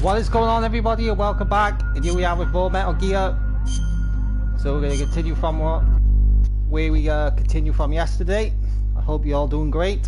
What is going on, everybody, and welcome back. And here we are with more Metal Gear. So we're going to continue from where we continued from yesterday. I hope you're all doing great.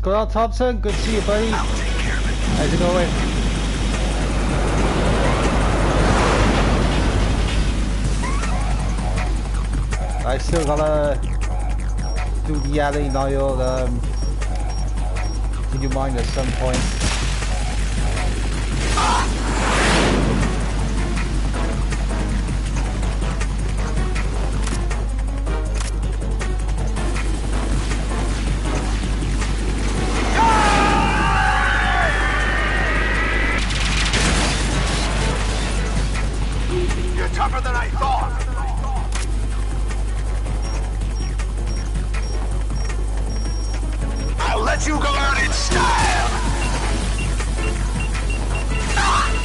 What's going on, Thompson? Good to see you, buddy. I'll take care of it. How's it going? I still gotta do the alley Niall continue mine at some point. Tougher than I thought. I'll let you go out in style. Ah!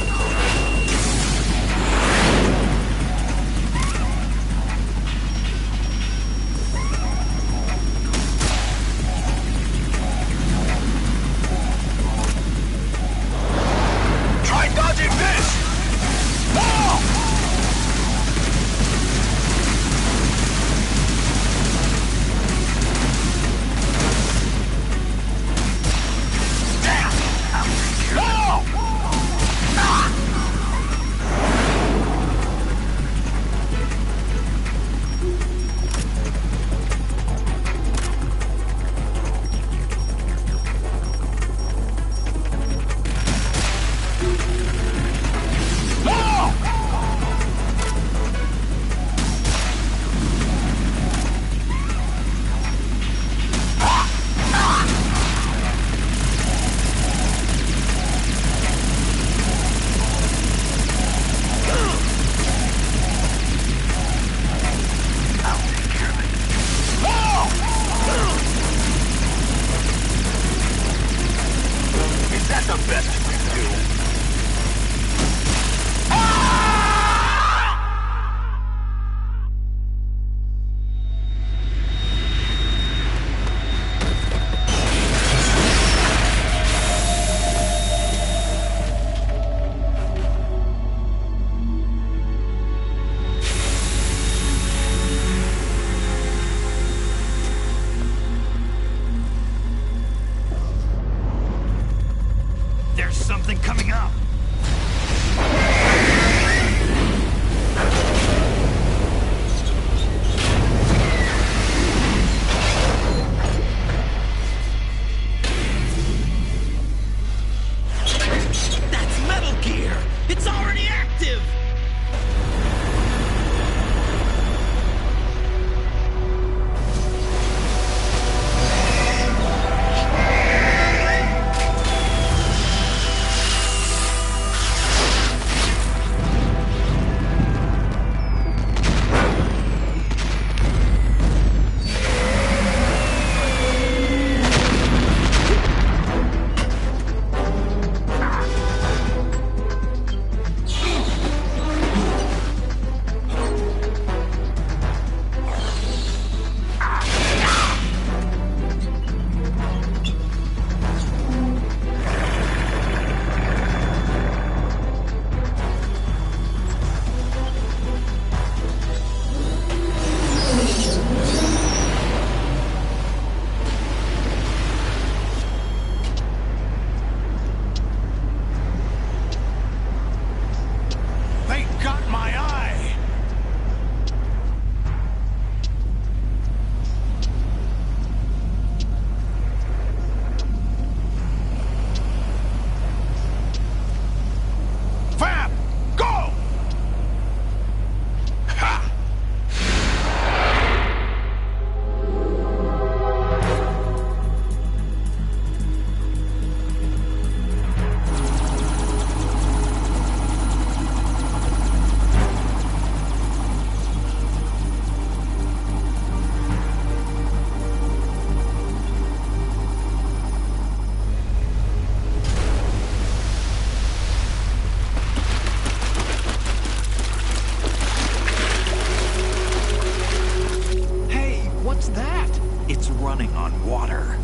It's running on water.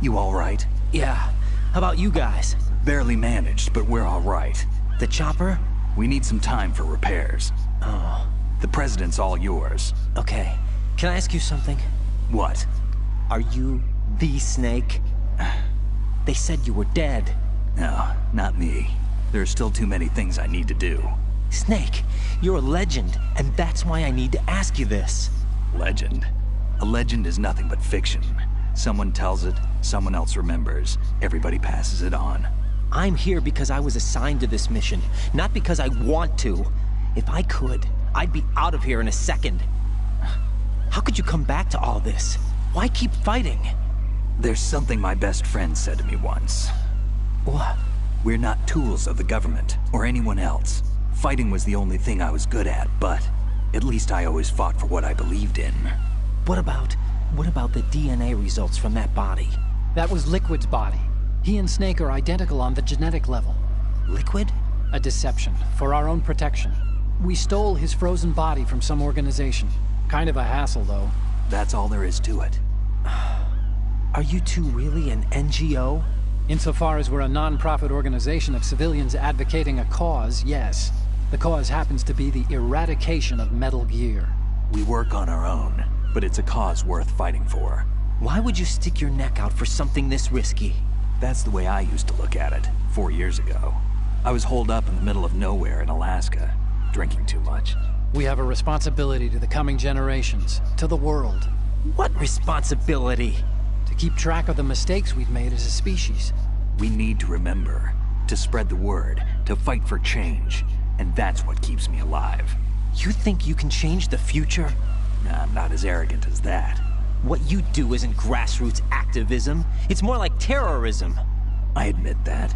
You all right? Yeah. How about you guys? Barely managed, but we're all right. The chopper? We need some time for repairs. Oh. The president's all yours. Okay. Can I ask you something? What? Are you the Snake? They said you were dead. No, not me. There are still too many things I need to do. Snake, you're a legend, and that's why I need to ask you this. Legend? A legend is nothing but fiction. Someone tells it, someone else remembers. Everybody passes it on. I'm here because I was assigned to this mission, not because I want to. If I could, I'd be out of here in a second. How could you come back to all this? Why keep fighting? There's something my best friend said to me once. What? We're not tools of the government, or anyone else. Fighting was the only thing I was good at, but at least I always fought for what I believed in. What about the DNA results from that body? That was Liquid's body. He and Snake are identical on the genetic level. Liquid? A deception, for our own protection. We stole his frozen body from some organization. Kind of a hassle, though. That's all there is to it. Are you two really an NGO? Insofar as we're a non-profit organization of civilians advocating a cause, yes. The cause happens to be the eradication of Metal Gear. We work on our own, but it's a cause worth fighting for. Why would you stick your neck out for something this risky? That's the way I used to look at it, 4 years ago. I was holed up in the middle of nowhere in Alaska, drinking too much. We have a responsibility to the coming generations, to the world. What responsibility? To keep track of the mistakes we've made as a species. We need to remember, to spread the word, to fight for change, and that's what keeps me alive. You think you can change the future? I'm not as arrogant as that. What you do isn't grassroots activism. It's more like terrorism. I admit that.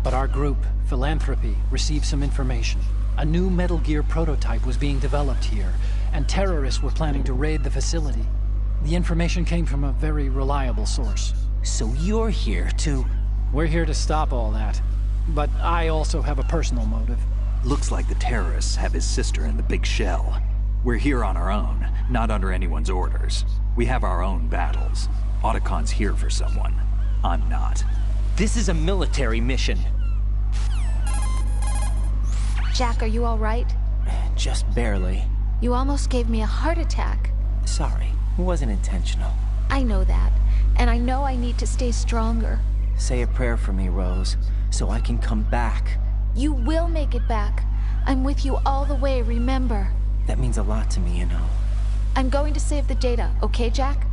But our group, Philanthropy, received some information. A new Metal Gear prototype was being developed here, and terrorists were planning to raid the facility. The information came from a very reliable source. So you're here to... We're here to stop all that. But I also have a personal motive. Looks like the terrorists have his sister in the big shell. We're here on our own, not under anyone's orders. We have our own battles. Otacon's here for someone. I'm not. This is a military mission. Jack, are you all right? Just barely. You almost gave me a heart attack. Sorry, it wasn't intentional. I know that, and I know I need to stay stronger. Say a prayer for me, Rose, so I can come back. You will make it back. I'm with you all the way, remember? That means a lot to me, you know. I'm going to save the data, okay, Jack?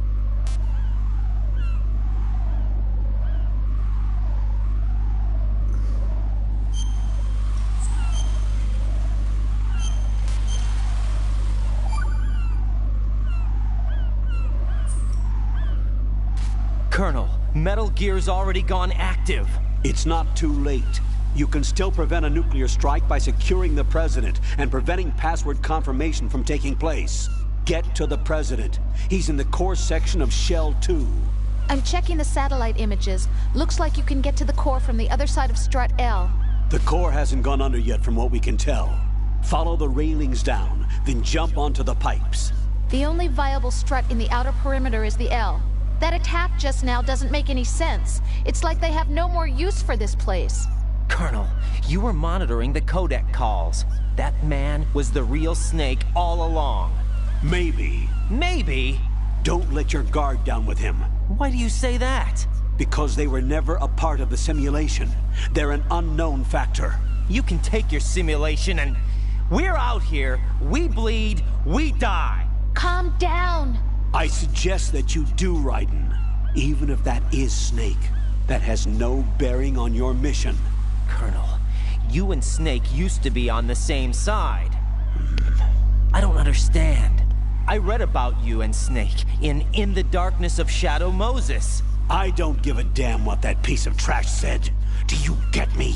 Colonel, Metal Gear's already gone active. It's not too late. You can still prevent a nuclear strike by securing the President and preventing password confirmation from taking place. Get to the President. He's in the core section of Shell 2. I'm checking the satellite images. Looks like you can get to the core from the other side of Strut L. The core hasn't gone under yet from what we can tell. Follow the railings down, then jump onto the pipes. The only viable strut in the outer perimeter is the L. That attack just now doesn't make any sense. It's like they have no more use for this place. Colonel, you were monitoring the codec calls. That man was the real Snake all along. Maybe. Maybe? Don't let your guard down with him. Why do you say that? Because they were never a part of the simulation. They're an unknown factor. You can take your simulation and... We're out here, we bleed, we die. Calm down. I suggest that you do, Raiden. Even if that is Snake, that has no bearing on your mission. Colonel, you and Snake used to be on the same side. I don't understand. I read about you and Snake in the Darkness of Shadow Moses. I don't give a damn what that piece of trash said. Do you get me?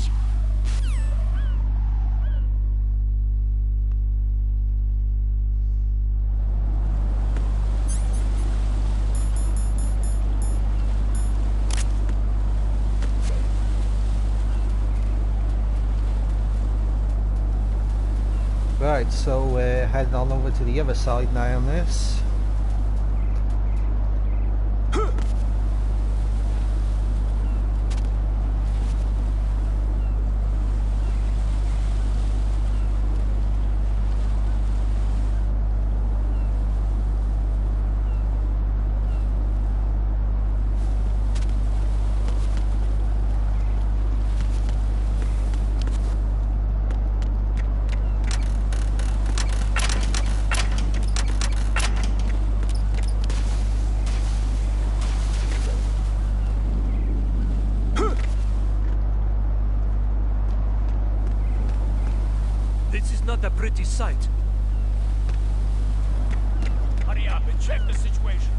Right, so we're heading on over to the other side now on this. This is not a pretty sight. Hurry up and check the situation.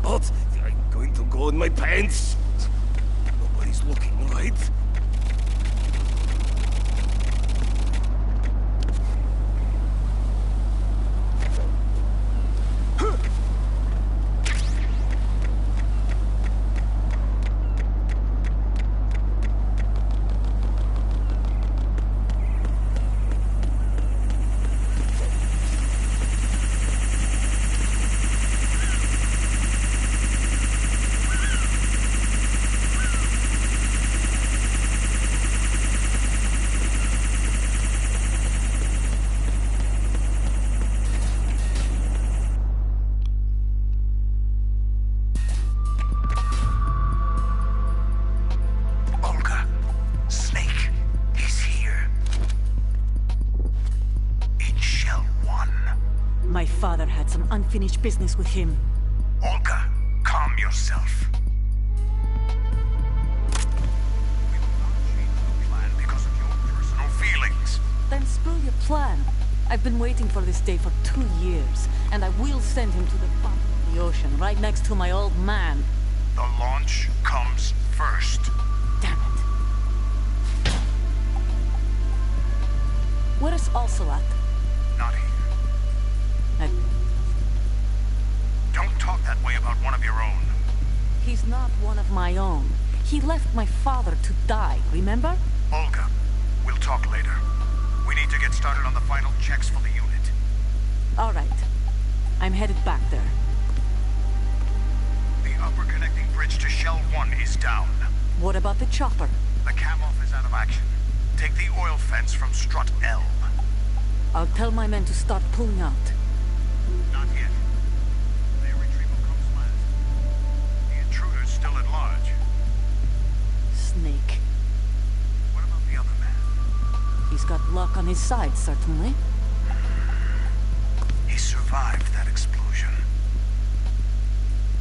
But I'm going to go in my pants. Nobody's looking, right? My father had some unfinished business with him. Olga, calm yourself. We will not change the plan because of your personal feelings. Then spill your plan. I've been waiting for this day for 2 years, and I will send him to the bottom of the ocean, right next to my old man. The launch comes first. Damn it. Where is Ocelot? Not here. Don't talk that way about one of your own. He's not one of my own. He left my father to die, remember? Olga, we'll talk later. We need to get started on the final checks for the unit. All right. I'm headed back there. The upper connecting bridge to Shell 1 is down. What about the chopper? The camo is out of action. Take the oil fence from strut L. I'll tell my men to start pulling out. Not yet. Their retrieval comes last. The intruder's still at large. Snake. What about the other man? He's got luck on his side, certainly. He survived that explosion.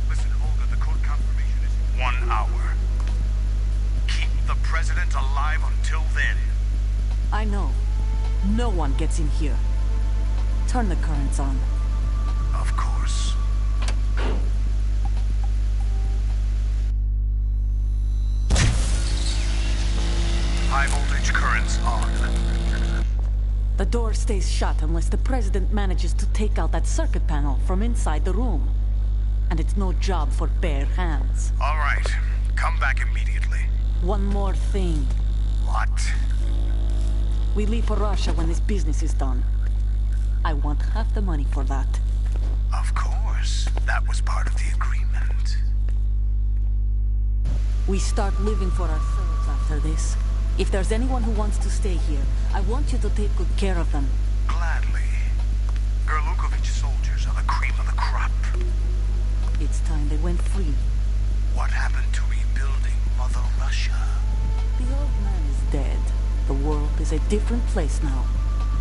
Listen, Olga, the code confirmation is in 1 hour. Keep the president alive until then. I know. No one gets in here. Turn the currents on. Of course. High voltage currents on. The door stays shut unless the President manages to take out that circuit panel from inside the room. And it's no job for bare hands. All right. Come back immediately. One more thing. What? We leave for Russia when this business is done. I want half the money for that. Of course. That was part of the agreement. We start living for ourselves after this. If there's anyone who wants to stay here, I want you to take good care of them. Gladly. Gerlukovic's soldiers are the cream of the crop. It's time they went free. What happened to rebuilding Mother Russia? The old man is dead. The world is a different place now.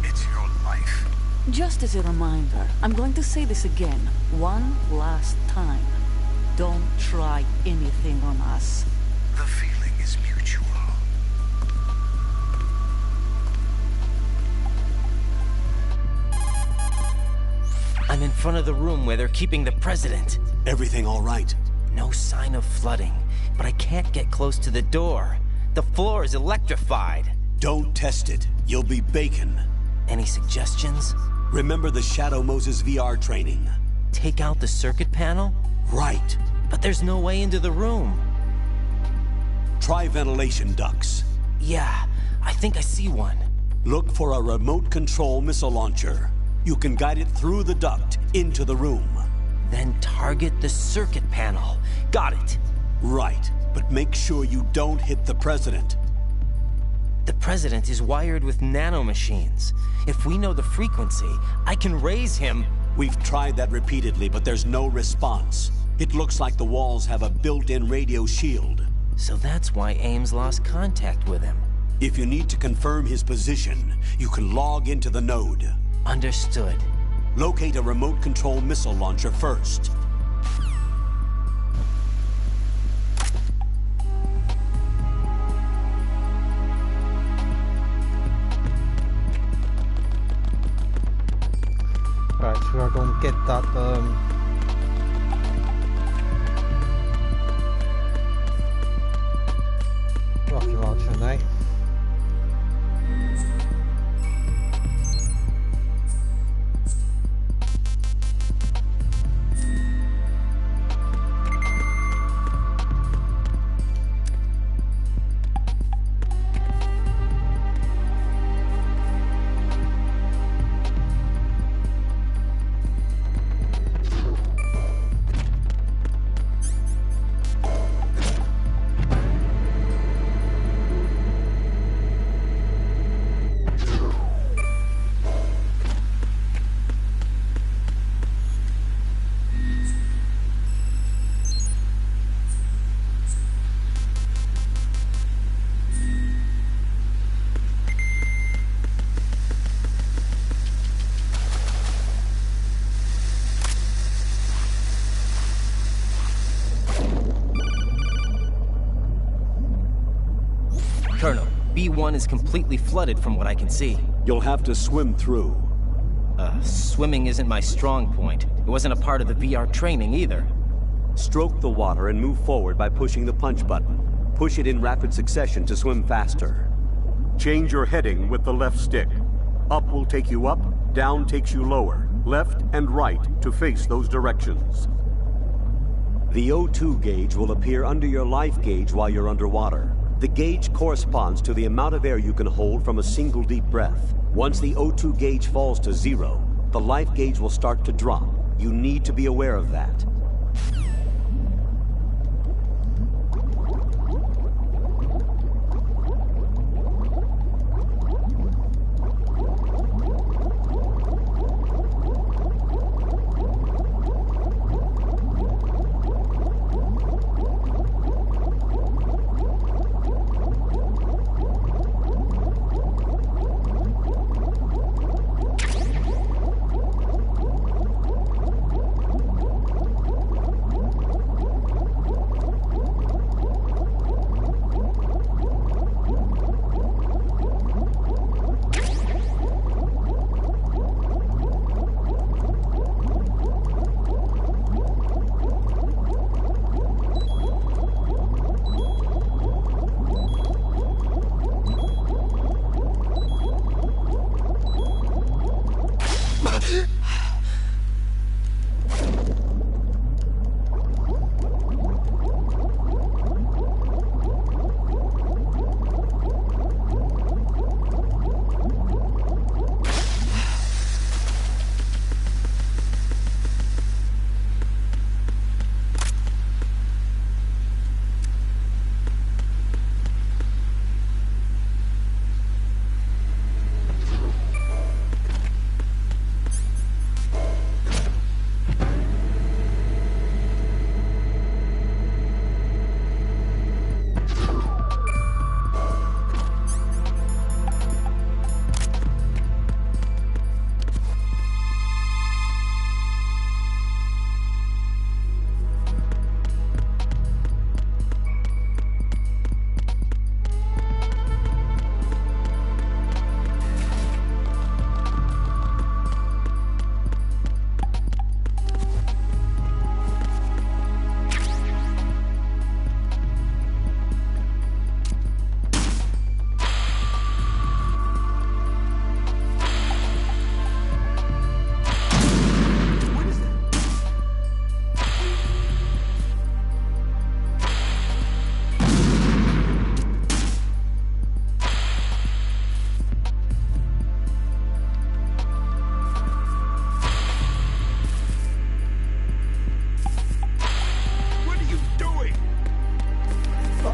It's your life. Just as a reminder, I'm going to say this again, one last time. Don't try anything on us. The feeling is mutual. I'm in front of the room where they're keeping the President. Everything all right? No sign of flooding, but I can't get close to the door. The floor is electrified. Don't test it. You'll be bacon. Any suggestions? Remember the Shadow Moses VR training? Take out the circuit panel? Right. But there's no way into the room. Try ventilation ducts. Yeah, I think I see one. Look for a remote control missile launcher. You can guide it through the duct into the room. Then target the circuit panel. Got it. Right, but make sure you don't hit the President. The President is wired with nanomachines. If we know the frequency, I can raise him. We've tried that repeatedly, but there's no response. It looks like the walls have a built-in radio shield. So that's why Ames lost contact with him. If you need to confirm his position, you can log into the node. Understood. Locate a remote control missile launcher first. Right, so we're going to get that rocket launcher now. Colonel, B1 is completely flooded from what I can see. You'll have to swim through. Swimming isn't my strong point. It wasn't a part of the VR training either. Stroke the water and move forward by pushing the punch button. Push it in rapid succession to swim faster. Change your heading with the left stick. Up will take you up, down takes you lower, left and right to face those directions. The O2 gauge will appear under your life gauge while you're underwater. The gauge corresponds to the amount of air you can hold from a single deep breath. Once the O2 gauge falls to 0, the life gauge will start to drop. You need to be aware of that.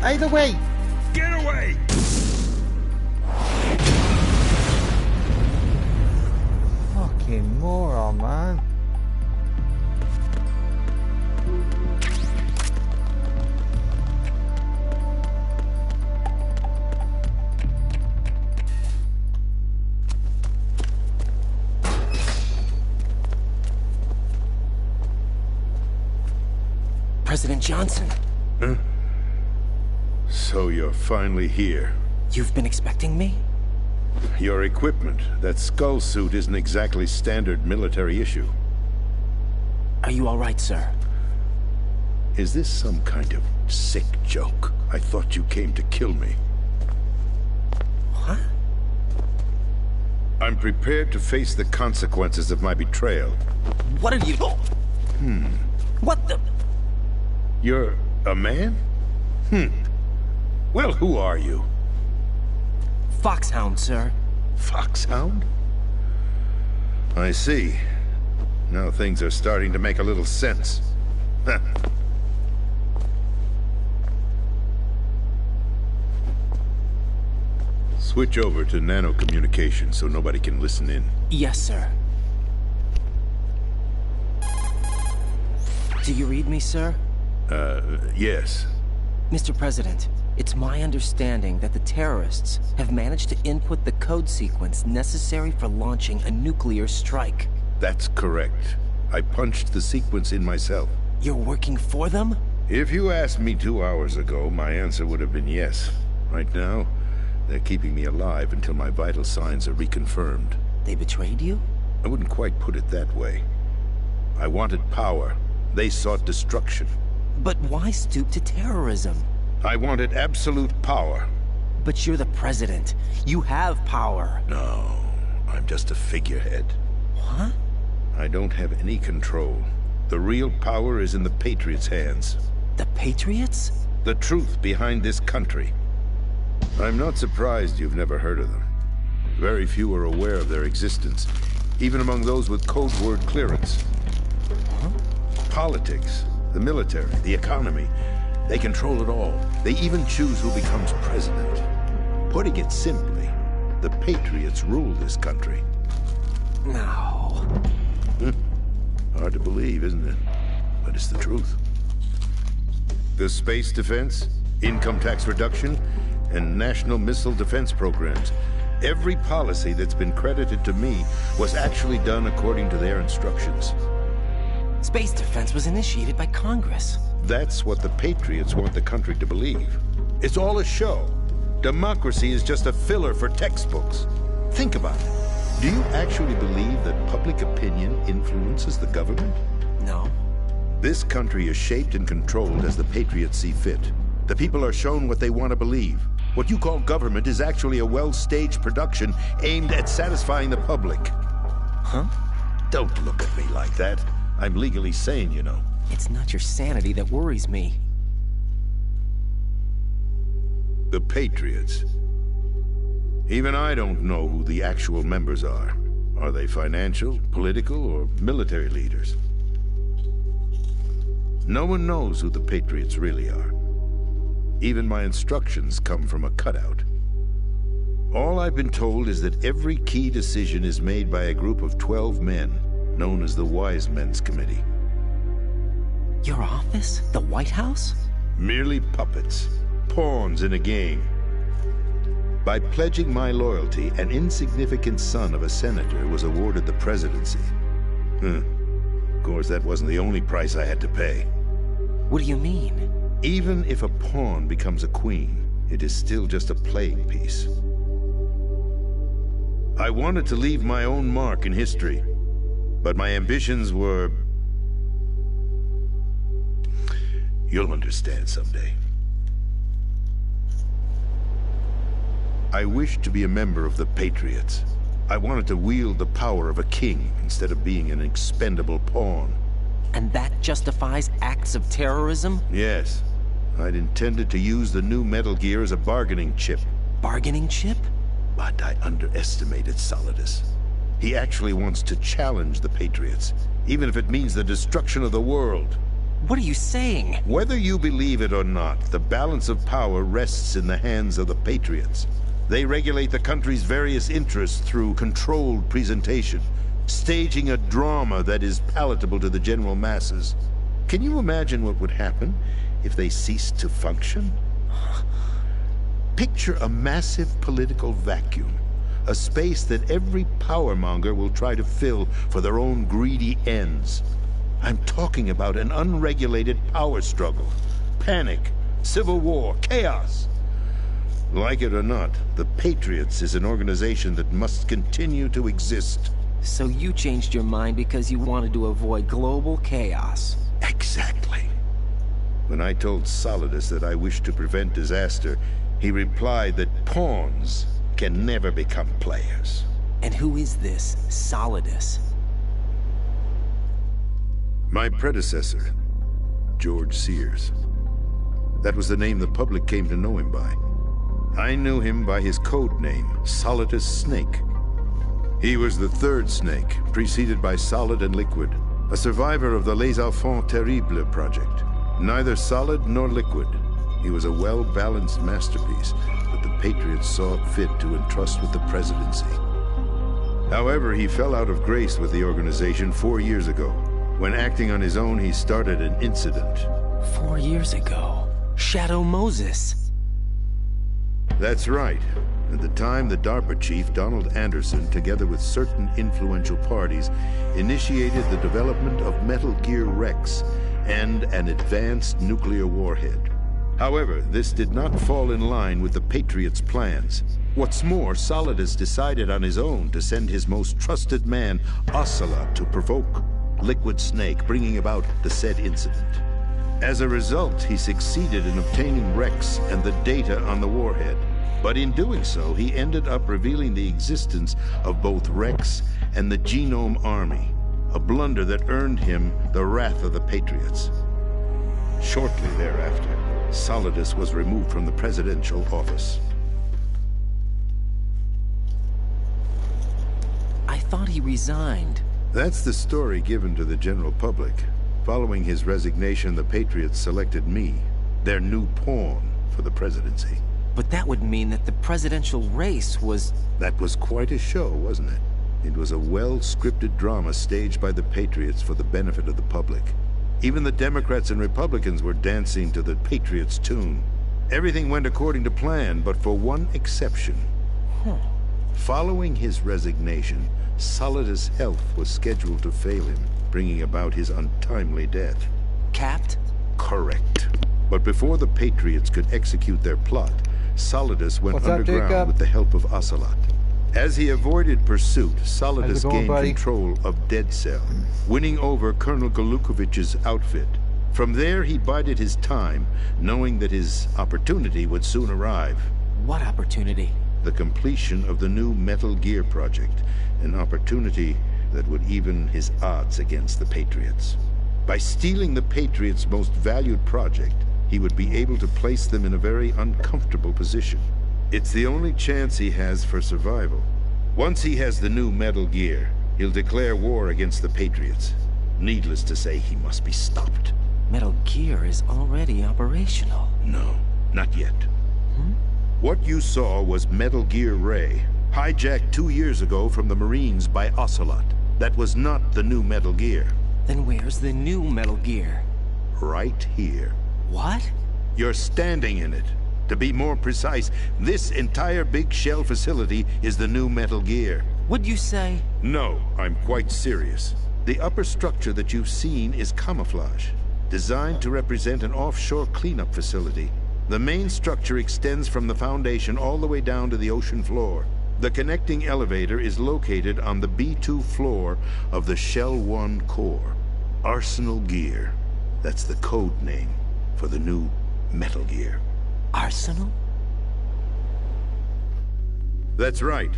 Either way! Get away! Fucking moron, man. President Johnson. Huh? So you're finally here. You've been expecting me? Your equipment, that skull suit, isn't exactly standard military issue. Are you all right, sir? Is this some kind of sick joke? I thought you came to kill me. What? I'm prepared to face the consequences of my betrayal. What are you... What the... You're a man? Well, who are you? Foxhound, sir. Foxhound? I see. Now things are starting to make a little sense. Switch over to nano-communication so nobody can listen in. Yes, sir. Do you read me, sir? Yes. Mr. President, it's my understanding that the terrorists have managed to input the code sequence necessary for launching a nuclear strike. That's correct. I punched the sequence in myself. You're working for them? If you asked me 2 hours ago, my answer would have been yes. Right now, they're keeping me alive until my vital signs are reconfirmed. They betrayed you? I wouldn't quite put it that way. I wanted power. They sought destruction. But why stoop to terrorism? I wanted absolute power. But you're the president. You have power. No, I'm just a figurehead. What? I don't have any control. The real power is in the Patriots' hands. The Patriots? The truth behind this country. I'm not surprised you've never heard of them. Very few are aware of their existence, even among those with code word clearance. Huh? Politics, the military, the economy, they control it all. They even choose who becomes president. Putting it simply, the Patriots rule this country. No. Hard to believe, isn't it? But it's the truth. The space defense, income tax reduction, and national missile defense programs. Every policy that's been credited to me was actually done according to their instructions. Space defense was initiated by Congress. That's what the Patriots want the country to believe. It's all a show. Democracy is just a filler for textbooks. Think about it. Do you actually believe that public opinion influences the government? No. This country is shaped and controlled as the Patriots see fit. The people are shown what they want to believe. What you call government is actually a well-staged production aimed at satisfying the public. Huh? Don't look at me like that. I'm legally sane, you know. It's not your sanity that worries me. The Patriots. Even I don't know who the actual members are. Are they financial, political, or military leaders? No one knows who the Patriots really are. Even my instructions come from a cutout. All I've been told is that every key decision is made by a group of 12 men, known as the Wise Men's Committee. Your office? The White House? Merely puppets, pawns in a game. By pledging my loyalty, an insignificant son of a senator was awarded the presidency. Of course, that wasn't the only price I had to pay. What do you mean? Even if a pawn becomes a queen, it is still just a playing piece. I wanted to leave my own mark in history, but my ambitions were... You'll understand someday. I wished to be a member of the Patriots. I wanted to wield the power of a king instead of being an expendable pawn. And that justifies acts of terrorism? Yes. I'd intended to use the new Metal Gear as a bargaining chip. Bargaining chip? But I underestimated Solidus. He actually wants to challenge the Patriots, even if it means the destruction of the world. What are you saying? Whether you believe it or not, the balance of power rests in the hands of the Patriots. They regulate the country's various interests through controlled presentation, staging a drama that is palatable to the general masses. Can you imagine what would happen if they ceased to function? Picture a massive political vacuum, a space that every powermonger will try to fill for their own greedy ends. I'm talking about an unregulated power struggle, panic, civil war, chaos. Like it or not, the Patriots is an organization that must continue to exist. So you changed your mind because you wanted to avoid global chaos. Exactly. When I told Solidus that I wished to prevent disaster, he replied that pawns can never become players. And who is this Solidus? My predecessor, George Sears. That was the name the public came to know him by. I knew him by his code name, Solidus Snake. He was the third Snake, preceded by Solid and Liquid, a survivor of the Les Enfants Terribles project. Neither solid nor liquid. He was a well-balanced masterpiece that the Patriots saw it fit to entrust with the presidency. However, he fell out of grace with the organization 4 years ago. When acting on his own, he started an incident. 4 years ago? Shadow Moses. That's right. At the time, the DARPA chief, Donald Anderson, together with certain influential parties, initiated the development of Metal Gear Rex and an advanced nuclear warhead. However, this did not fall in line with the Patriots' plans. What's more, Solidus decided on his own to send his most trusted man, Ocelot, to provoke Liquid Snake, bringing about the said incident. As a result, he succeeded in obtaining Rex and the data on the warhead. But in doing so, he ended up revealing the existence of both Rex and the Genome Army, a blunder that earned him the wrath of the Patriots. Shortly thereafter, Solidus was removed from the presidential office. I thought he resigned. That's the story given to the general public. Following his resignation, the Patriots selected me, their new pawn, for the presidency. But that would mean that the presidential race was... That was quite a show, wasn't it? It was a well-scripted drama staged by the Patriots for the benefit of the public. Even the Democrats and Republicans were dancing to the Patriots' tune. Everything went according to plan, but for one exception. Following his resignation, Solidus' health was scheduled to fail him, bringing about his untimely death. Capped? Correct. But before the Patriots could execute their plot, Solidus went underground with the help of Ocelot. As he avoided pursuit, Solidus gained control of Dead Cell, winning over Colonel Golukovich's outfit. From there, he bided his time, knowing that his opportunity would soon arrive. What opportunity? The completion of the new Metal Gear project, an opportunity that would even his odds against the Patriots. By stealing the Patriots' most valued project, he would be able to place them in a very uncomfortable position. It's the only chance he has for survival. Once he has the new Metal Gear, he'll declare war against the Patriots. Needless to say, he must be stopped. Metal Gear is already operational. No, not yet. What you saw was Metal Gear Ray, hijacked 2 years ago from the Marines by Ocelot. That was not the new Metal Gear. Then where's the new Metal Gear? Right here. What? You're standing in it. To be more precise, this entire big shell facility is the new Metal Gear. What'd you say? No, I'm quite serious. The upper structure that you've seen is camouflage, designed to represent an offshore cleanup facility. The main structure extends from the foundation all the way down to the ocean floor. The connecting elevator is located on the B2 floor of the Shell 1 core. Arsenal Gear. That's the code name for the new Metal Gear. Arsenal? That's right.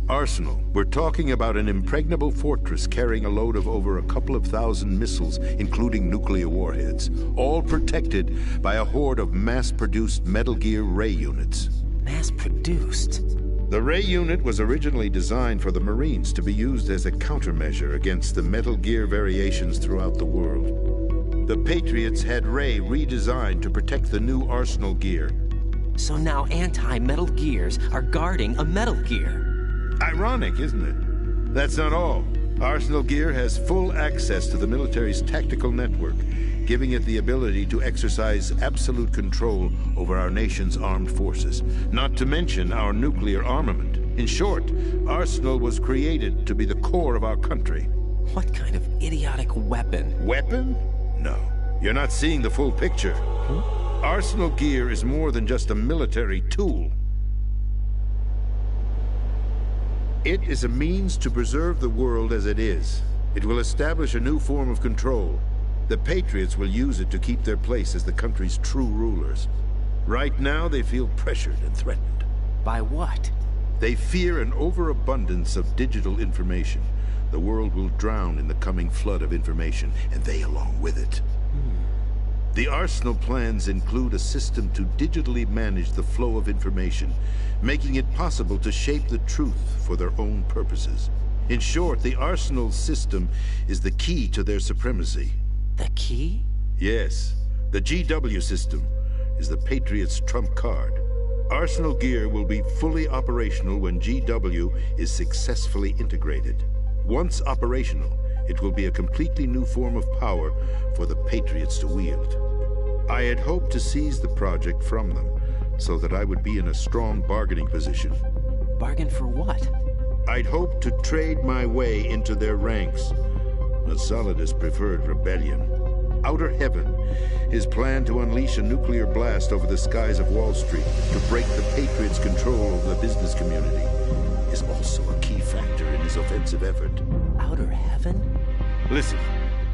Arsenal. We're talking about an impregnable fortress carrying a load of over a couple of thousand missiles, including nuclear warheads, all protected by a horde of mass-produced Metal Gear Ray units. Mass-produced? The Ray unit was originally designed for the Marines to be used as a countermeasure against the Metal Gear variations throughout the world. The Patriots had Ray redesigned to protect the new Arsenal gear. So now anti-Metal Gears are guarding a Metal Gear. Ironic, isn't it? That's not all. Arsenal gear has full access to the military's tactical network, giving it the ability to exercise absolute control over our nation's armed forces, not to mention our nuclear armament. In short, Arsenal was created to be the core of our country. What kind of idiotic weapon? Weapon? No. You're not seeing the full picture. Arsenal gear is more than just a military tool. It is a means to preserve the world as it is. It will establish a new form of control. The Patriots will use it to keep their place as the country's true rulers. Right now, they feel pressured and threatened. By what? They fear an overabundance of digital information. The world will drown in the coming flood of information, and they along with it. The Arsenal plans include a system to digitally manage the flow of information, making it possible to shape the truth for their own purposes. In short, the Arsenal system is the key to their supremacy. The key? Yes. The GW system is the Patriots' trump card. Arsenal gear will be fully operational when GW is successfully integrated. Once operational, it will be a completely new form of power for the Patriots to wield. I had hoped to seize the project from them, so that I would be in a strong bargaining position. Bargain for what? I'd hoped to trade my way into their ranks. But Solidus preferred rebellion. Outer Heaven, his plan to unleash a nuclear blast over the skies of Wall Street to break the Patriots' control over the business community, is also a key factor in his offensive effort. Outer Heaven? Listen,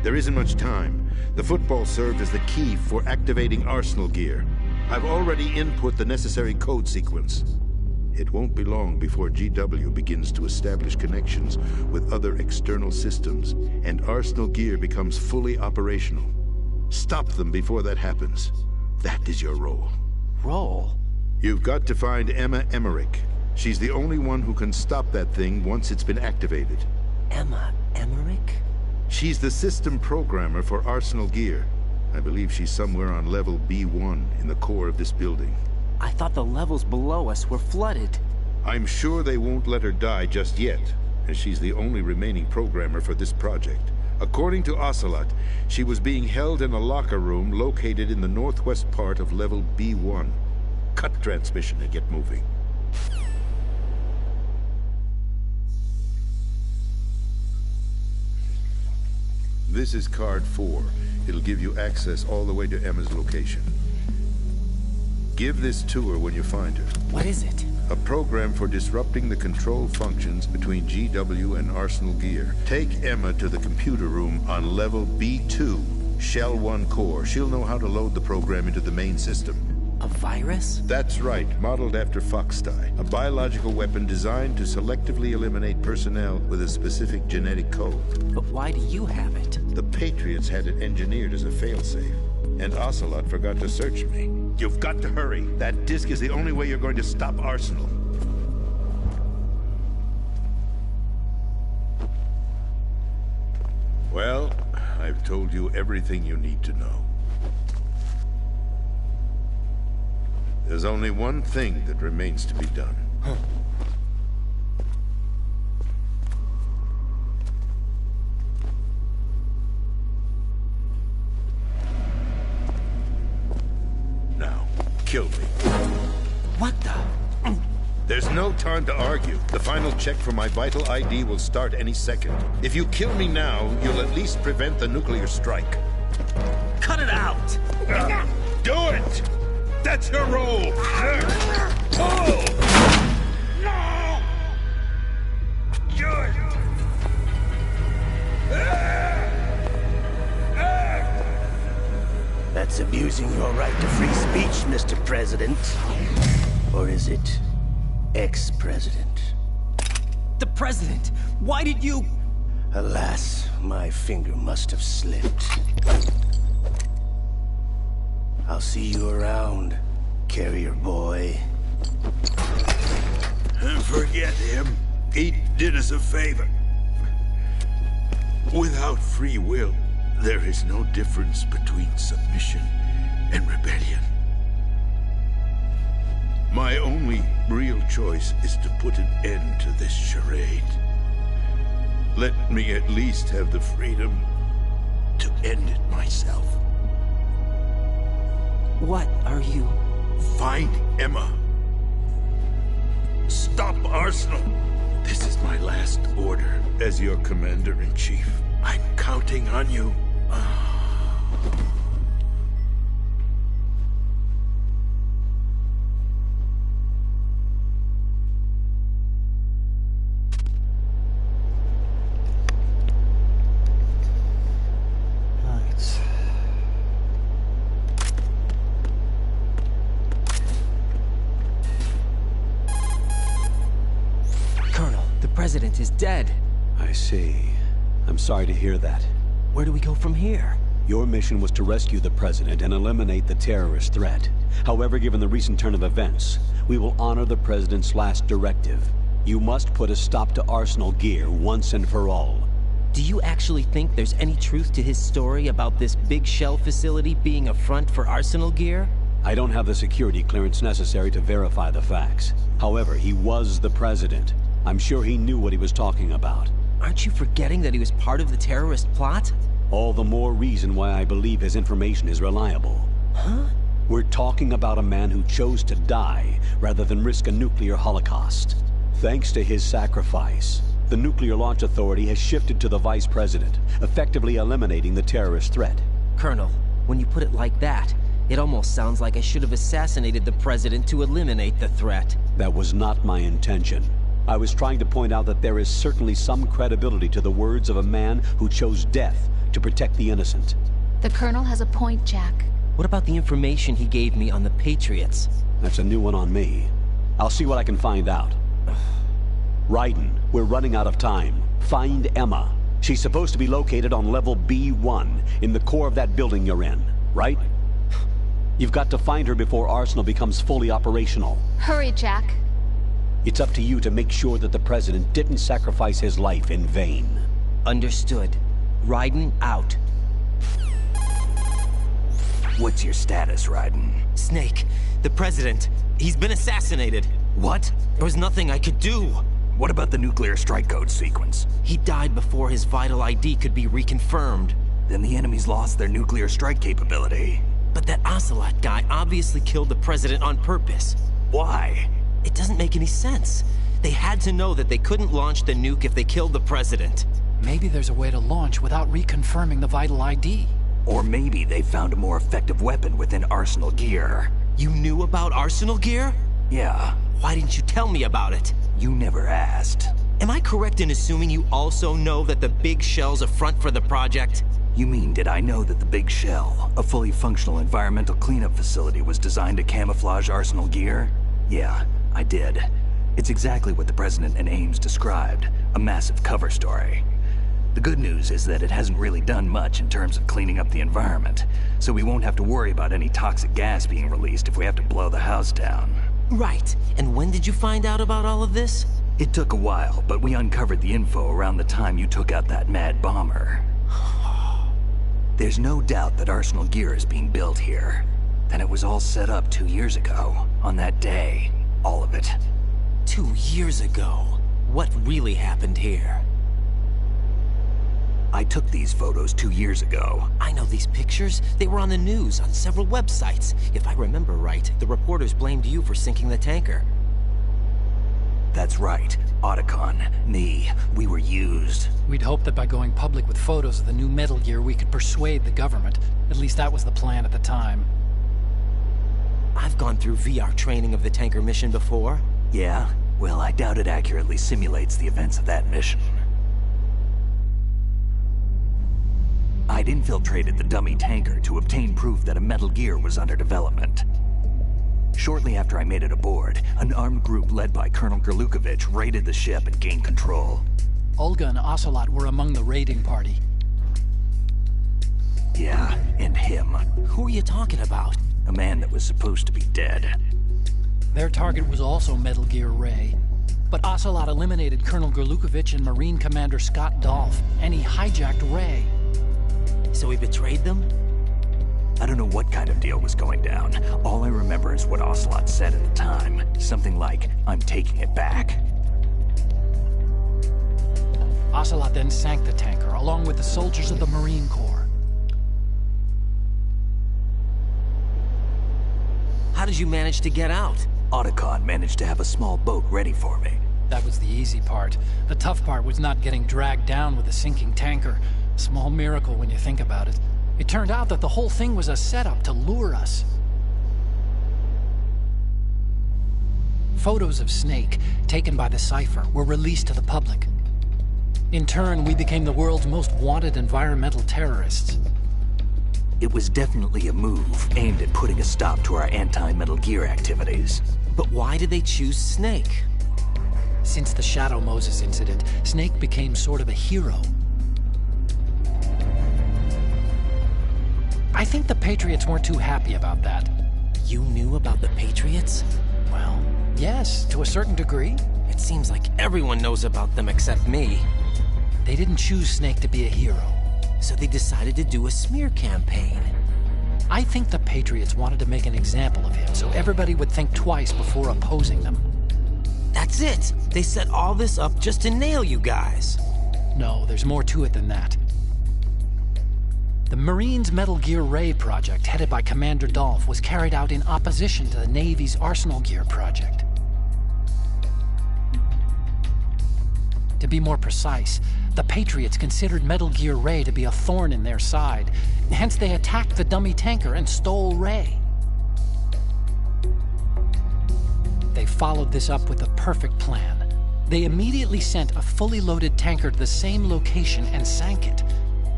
there isn't much time. The football served as the key for activating Arsenal gear. I've already input the necessary code sequence. It won't be long before GW begins to establish connections with other external systems, and Arsenal gear becomes fully operational. Stop them before that happens. That is your role. Role? You've got to find Emma Emmerich. She's the only one who can stop that thing once it's been activated. Emma Emmerich? She's the system programmer for Arsenal gear. I believe she's somewhere on level B1 in the core of this building. I thought the levels below us were flooded. I'm sure they won't let her die just yet, as she's the only remaining programmer for this project. According to Ocelot, she was being held in a locker room located in the northwest part of level B1. Cut transmission and get moving. This is card 4. It'll give you access all the way to Emma's location. Give this to her when you find her. What is it? A program for disrupting the control functions between GW and Arsenal gear. Take Emma to the computer room on level B2, Shell 1 core. She'll know how to load the program into the main system. A virus? That's right, modeled after Foxdie. A biological weapon designed to selectively eliminate personnel with a specific genetic code. But why do you have it? The Patriots had it engineered as a failsafe. And Ocelot forgot to search me. You've got to hurry. That disk is the only way you're going to stop Arsenal. Well, I've told you everything you need to know. There's only one thing that remains to be done. Now, kill me. What the? There's no time to argue. The final check for my vital ID will start any second. If you kill me now, you'll at least prevent the nuclear strike. Cut it out! Do it! That's your role! Pull! No! Do it! That's abusing your right to free speech, Mr. President. Or is it ex-president? The president! Why did you... Alas, my finger must have slipped. I'll see you around, carrier boy. Forget him. He did us a favor. Without free will, There is no difference between submission and rebellion. My only real choice is to put an end to this charade. Let me at least have the freedom to end it myself. What are you... Find Emma. Stop Arsenal. This is my last order as your commander-in-chief. I'm counting on you. The president is dead. I see. I'm sorry to hear that. Where do we go from here? Your mission was to rescue the president and eliminate the terrorist threat. However, given the recent turn of events, we will honor the president's last directive. You must put a stop to Arsenal gear once and for all. Do you actually think there's any truth to his story about this big shell facility being a front for Arsenal gear? I don't have the security clearance necessary to verify the facts. However, he was the president. I'm sure he knew what he was talking about. Aren't you forgetting that he was part of the terrorist plot? All the more reason why I believe his information is reliable. Huh? We're talking about a man who chose to die rather than risk a nuclear holocaust. Thanks to his sacrifice, the Nuclear Launch Authority has shifted to the vice president, effectively eliminating the terrorist threat. Colonel, when you put it like that, it almost sounds like I should have assassinated the president to eliminate the threat. That was not my intention. I was trying to point out that there is certainly some credibility to the words of a man who chose death to protect the innocent. The Colonel has a point, Jack. What about the information he gave me on the Patriots? That's a new one on me. I'll see what I can find out. Raiden, we're running out of time. Find Emma. She's supposed to be located on level B1, in the core of that building you're in, right? You've got to find her before Arsenal becomes fully operational. Hurry, Jack. It's up to you to make sure that the president didn't sacrifice his life in vain. Understood. Raiden out. What's your status, Raiden? Snake, the president, he's been assassinated. What? There was nothing I could do. What about the nuclear strike code sequence? He died before his vital ID could be reconfirmed. Then the enemy's lost their nuclear strike capability. But that Ocelot guy obviously killed the president on purpose. Why? It doesn't make any sense. They had to know that they couldn't launch the nuke if they killed the president. Maybe there's a way to launch without reconfirming the vital ID. Or maybe they found a more effective weapon within Arsenal gear. You knew about Arsenal gear? Yeah. Why didn't you tell me about it? You never asked. Am I correct in assuming you also know that the Big Shell's a front for the project? You mean, did I know that the Big Shell, a fully functional environmental cleanup facility, was designed to camouflage Arsenal gear? Yeah, I did. It's exactly what the President and Ames described, a massive cover story. The good news is that it hasn't really done much in terms of cleaning up the environment, so we won't have to worry about any toxic gas being released if we have to blow the house down. Right. And when did you find out about all of this? It took a while, but we uncovered the info around the time you took out that mad bomber. There's no doubt that Arsenal gear is being built here. Then it was all set up 2 years ago, on that day. All of it. 2 years ago? What really happened here? I took these photos 2 years ago. I know these pictures. They were on the news, on several websites. If I remember right, the reporters blamed you for sinking the tanker. That's right. Otacon, me, we were used. We'd hoped that by going public with photos of the new Metal Gear, we could persuade the government. At least that was the plan at the time. I've gone through VR training of the tanker mission before. Yeah? Well, I doubt it accurately simulates the events of that mission. I'd infiltrated the dummy tanker to obtain proof that a Metal Gear was under development. Shortly after I made it aboard, an armed group led by Colonel Gerlukovich raided the ship and gained control. Olga and Ocelot were among the raiding party. Yeah, and him. Who are you talking about? A man that was supposed to be dead. Their target was also Metal Gear Ray. But Ocelot eliminated Colonel Gerlukovich and Marine Commander Scott Dolph, and he hijacked Ray. So he betrayed them? I don't know what kind of deal was going down. All I remember is what Ocelot said at the time. Something like, I'm taking it back. Ocelot then sank the tanker, along with the soldiers of the Marine Corps. How did you manage to get out? Otacon managed to have a small boat ready for me. That was the easy part. The tough part was not getting dragged down with a sinking tanker. A small miracle when you think about it. It turned out that the whole thing was a setup to lure us. Photos of Snake, taken by the Cypher, were released to the public. In turn, we became the world's most wanted environmental terrorists. It was definitely a move aimed at putting a stop to our anti-Metal Gear activities. But why did they choose Snake? Since the Shadow Moses incident, Snake became sort of a hero. I think the Patriots weren't too happy about that. You knew about the Patriots? Well, yes, to a certain degree. It seems like everyone knows about them except me. They didn't choose Snake to be a hero. So they decided to do a smear campaign. I think the Patriots wanted to make an example of him, so everybody would think twice before opposing them. That's it! They set all this up just to nail you guys. No, there's more to it than that. The Marines' Metal Gear Ray project, headed by Commander Dolph, was carried out in opposition to the Navy's Arsenal Gear project. To be more precise, the Patriots considered Metal Gear Ray to be a thorn in their side. Hence they attacked the dummy tanker and stole Ray. They followed this up with a perfect plan. They immediately sent a fully loaded tanker to the same location and sank it.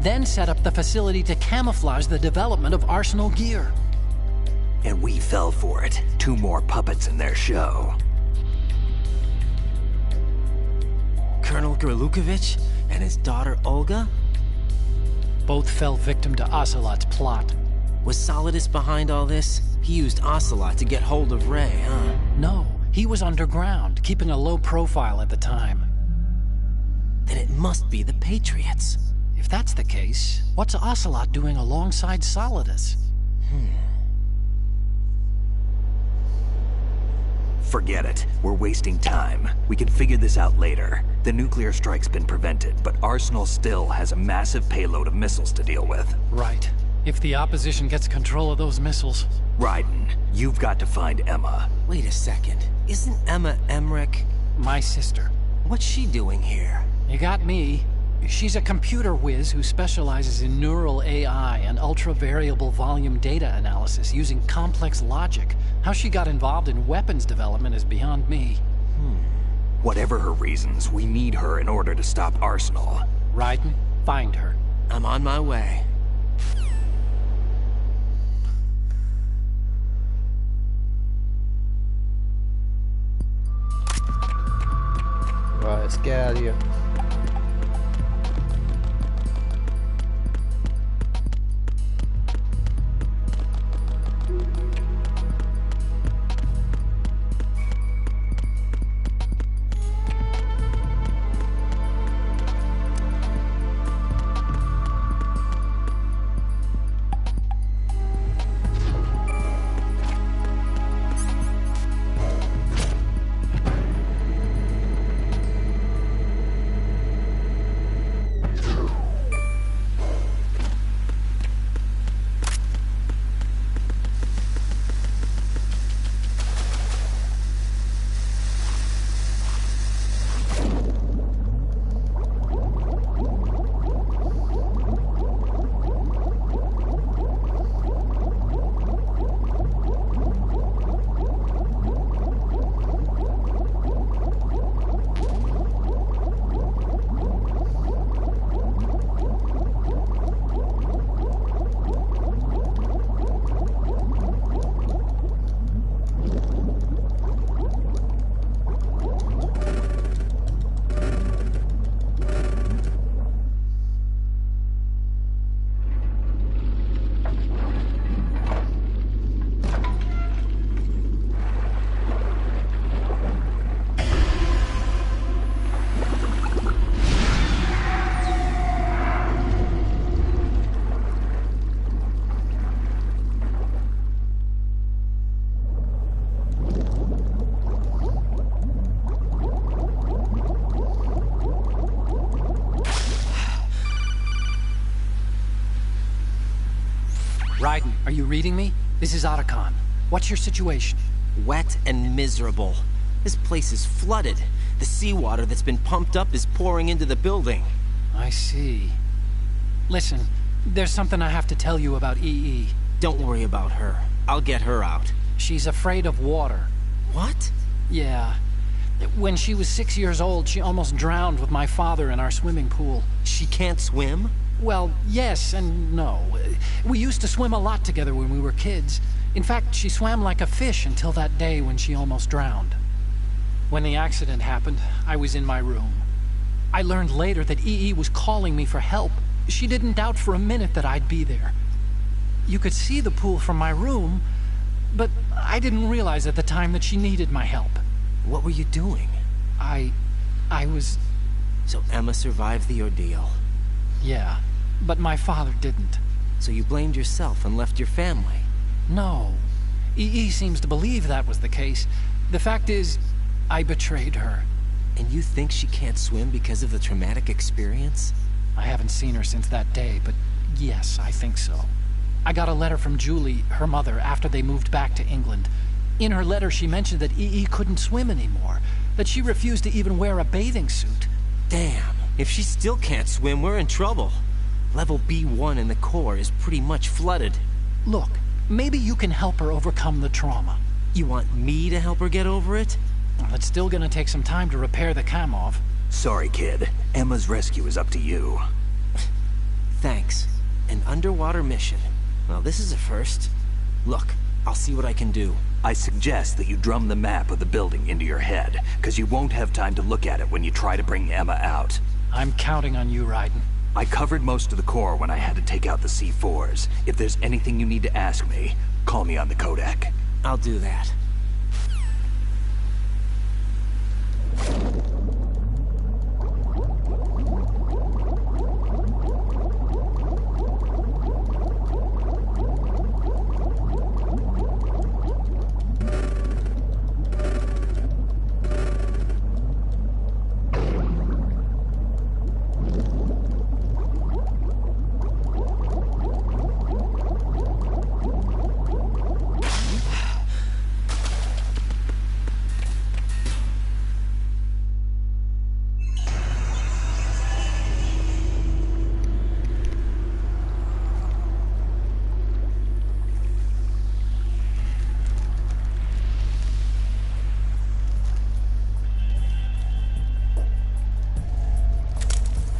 Then set up the facility to camouflage the development of Arsenal Gear. And we fell for it. 2 more puppets in their show. Colonel Gerlukovich and his daughter Olga? Both fell victim to Ocelot's plot. Was Solidus behind all this? He used Ocelot to get hold of Ray, huh? No, he was underground, keeping a low profile at the time. Then it must be the Patriots. If that's the case, what's Ocelot doing alongside Solidus? Forget it. We're wasting time. We can figure this out later. The nuclear strike's been prevented, but Arsenal still has a massive payload of missiles to deal with. Right. If the opposition gets control of those missiles... Raiden, you've got to find Emma. Wait a second. Isn't Emma Emmerich... my sister? What's she doing here? You got me. She's a computer whiz who specializes in neural AI and ultra-variable volume data analysis using complex logic. How she got involved in weapons development is beyond me. Whatever her reasons, we need her in order to stop Arsenal. Raiden, find her. I'm on my way. Right, let's get out of here. Raiden, are you reading me? This is Otacon. What's your situation? Wet and miserable. This place is flooded. The seawater that's been pumped up is pouring into the building. I see. Listen, there's something I have to tell you about EE. Don't worry about her. I'll get her out. She's afraid of water. What? Yeah. When she was 6 years old, she almost drowned with my father in our swimming pool. She can't swim? Well, yes and no. We used to swim a lot together when we were kids. In fact, she swam like a fish until that day when she almost drowned. When the accident happened, I was in my room. I learned later that EE was calling me for help. She didn't doubt for a minute that I'd be there. You could see the pool from my room, but I didn't realize at the time that she needed my help. What were you doing? I was... So Emma survived the ordeal? Yeah, but my father didn't. So you blamed yourself and left your family? No. EE seems to believe that was the case. The fact is, I betrayed her. And you think she can't swim because of the traumatic experience? I haven't seen her since that day, but yes, I think so. I got a letter from Julie, her mother, after they moved back to England. In her letter, she mentioned that EE couldn't swim anymore, that she refused to even wear a bathing suit. Damn, if she still can't swim, we're in trouble. Level B1 in the core is pretty much flooded. Look, maybe you can help her overcome the trauma. You want me to help her get over it? Well, it's still gonna take some time to repair the camo. Sorry, kid. Emma's rescue is up to you. Thanks. An underwater mission. Well, this is a first. Look, I'll see what I can do. I suggest that you drum the map of the building into your head, because you won't have time to look at it when you try to bring Emma out. I'm counting on you, Raiden. I covered most of the core when I had to take out the C4s. If there's anything you need to ask me, call me on the codec. I'll do that.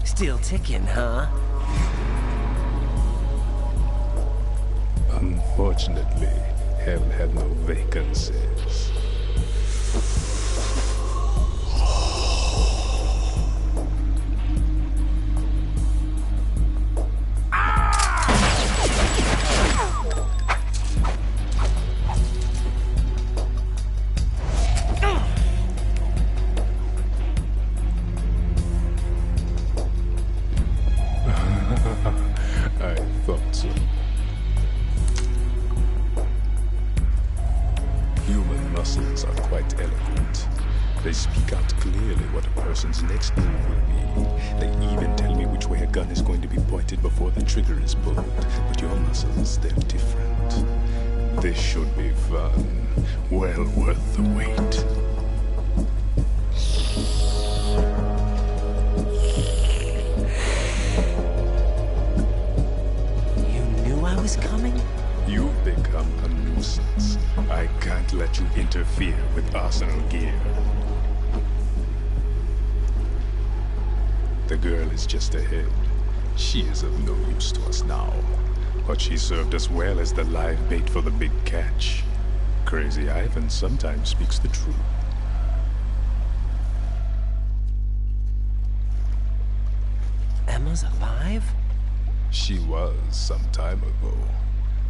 Still ticking, huh? Unfortunately, hell had no vacancies. I thought so. Human muscles are quite eloquent. They speak out clearly what a person's next move will be. They even tell me which way a gun is going to be pointed before the trigger is pulled. But your muscles, they're different. This should be fun. Well worth the wait. Coming? You've become a nuisance. I can't let you interfere with Arsenal gear. The girl is just ahead. She is of no use to us now. But she served us well as the live bait for the big catch. Crazy Ivan sometimes speaks the truth. Emma's alive? She was some time ago,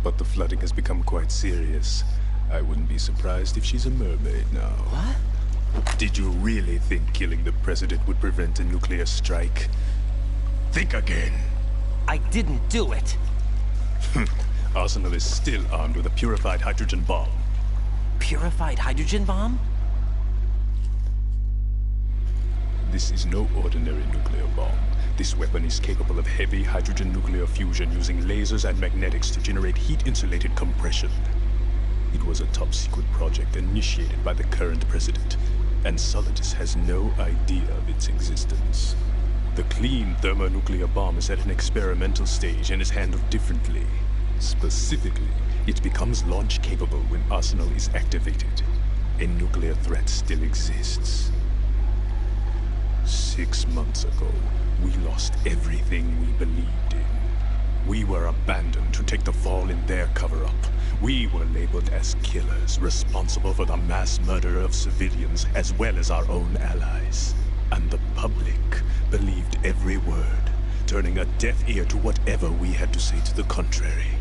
but the flooding has become quite serious. I wouldn't be surprised if she's a mermaid now. What? Did you really think killing the president would prevent a nuclear strike? Think again. I didn't do it. Arsenal is still armed with a purified hydrogen bomb. Purified hydrogen bomb? This is no ordinary nuclear bomb. This weapon is capable of heavy hydrogen nuclear fusion using lasers and magnetics to generate heat-insulated compression. It was a top-secret project initiated by the current president, and Solidus has no idea of its existence. The clean thermonuclear bomb is at an experimental stage and is handled differently. Specifically, it becomes launch-capable when Arsenal is activated. A nuclear threat still exists. 6 months ago, we lost everything we believed in. We were abandoned to take the fall in their cover-up. We were labeled as killers, responsible for the mass murder of civilians as well as our own allies. And the public believed every word, turning a deaf ear to whatever we had to say to the contrary.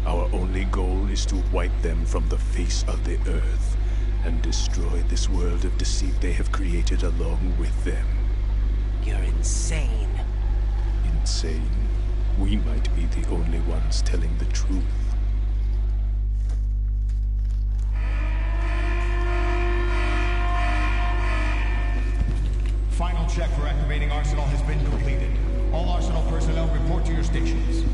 Our only goal is to wipe them from the face of the earth and destroy this world of deceit they have created along with them. You're insane. Insane? We might be the only ones telling the truth. Final check for activating Arsenal has been completed. All Arsenal personnel report to your stations.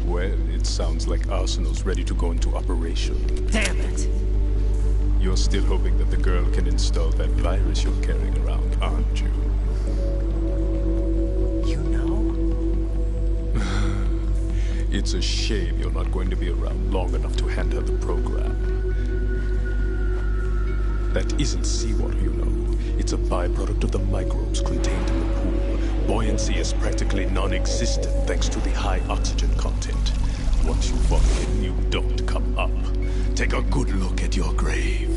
Well, it sounds like Arsenal's ready to go into operation. Damn it! You're still hoping that the girl can install that virus you're carrying around, aren't you? You know? It's a shame you're not going to be around long enough to hand her the program. That isn't seawater, you know. It's a byproduct of the microbes contained in the pool. Buoyancy is practically non-existent thanks to the high oxygen content. Once you fall in, you don't come up. Take a good look at your grave.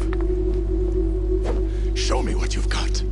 Show me what you've got.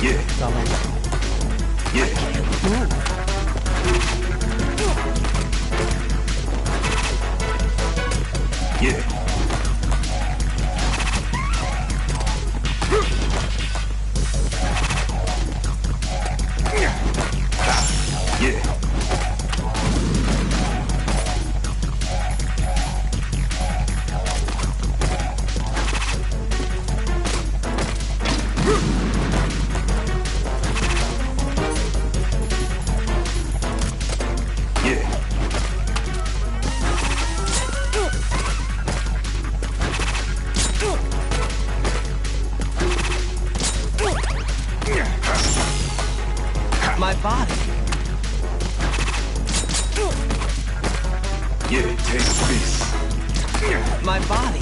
Yeah. Sully. Yeah. Yeah. Yeah. My body. Yeah, take this. My body.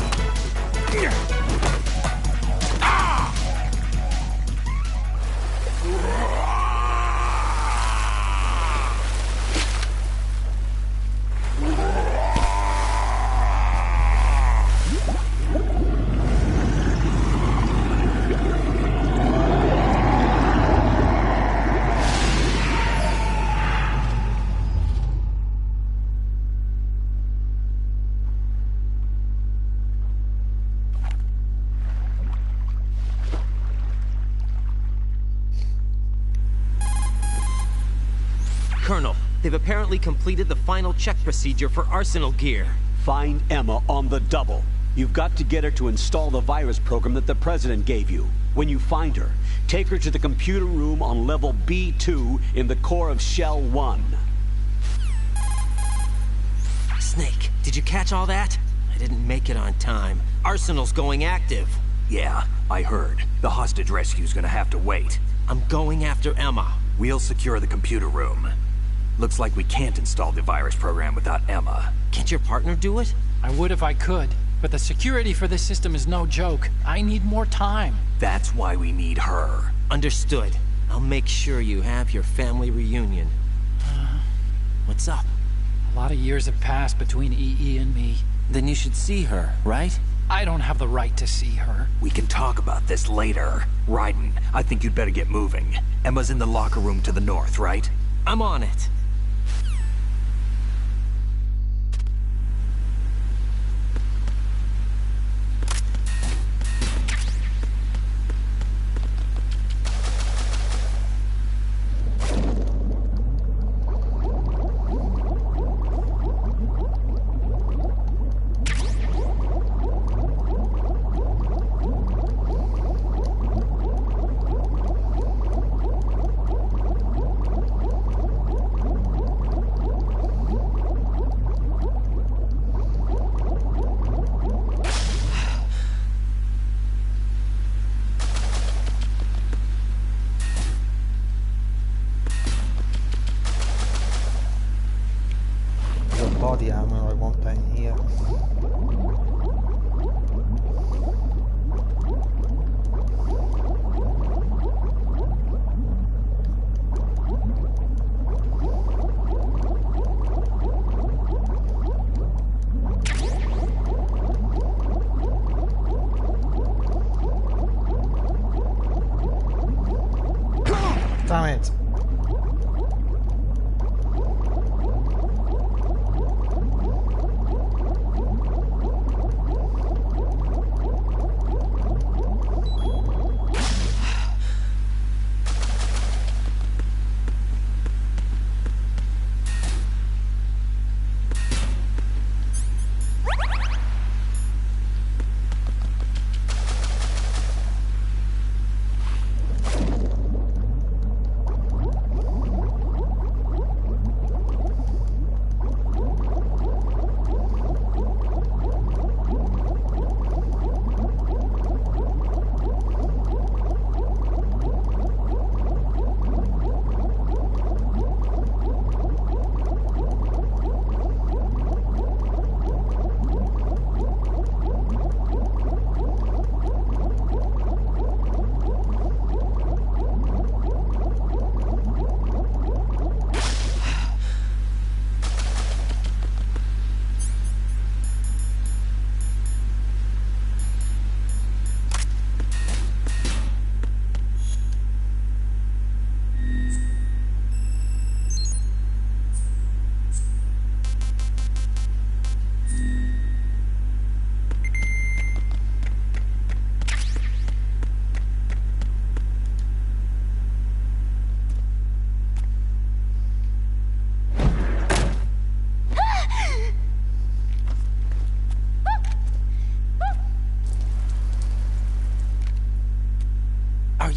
Colonel, they've apparently completed the final check procedure for arsenal gear. Find Emma on the double. You've got to get her to install the virus program that the President gave you. When you find her, take her to the computer room on level B2 in the core of Shell 1. Snake, did you catch all that? I didn't make it on time. Arsenal's going active. Yeah, I heard. The hostage rescue's gonna have to wait. I'm going after Emma. We'll secure the computer room. Looks like we can't install the virus program without Emma. Can't your partner do it? I would if I could, but the security for this system is no joke. I need more time. That's why we need her. Understood. I'll make sure you have your family reunion. What's up? A lot of years have passed between EE and me. Then you should see her, right? I don't have the right to see her. We can talk about this later. Raiden, I think you'd better get moving. Emma's in the locker room to the north, right? I'm on it.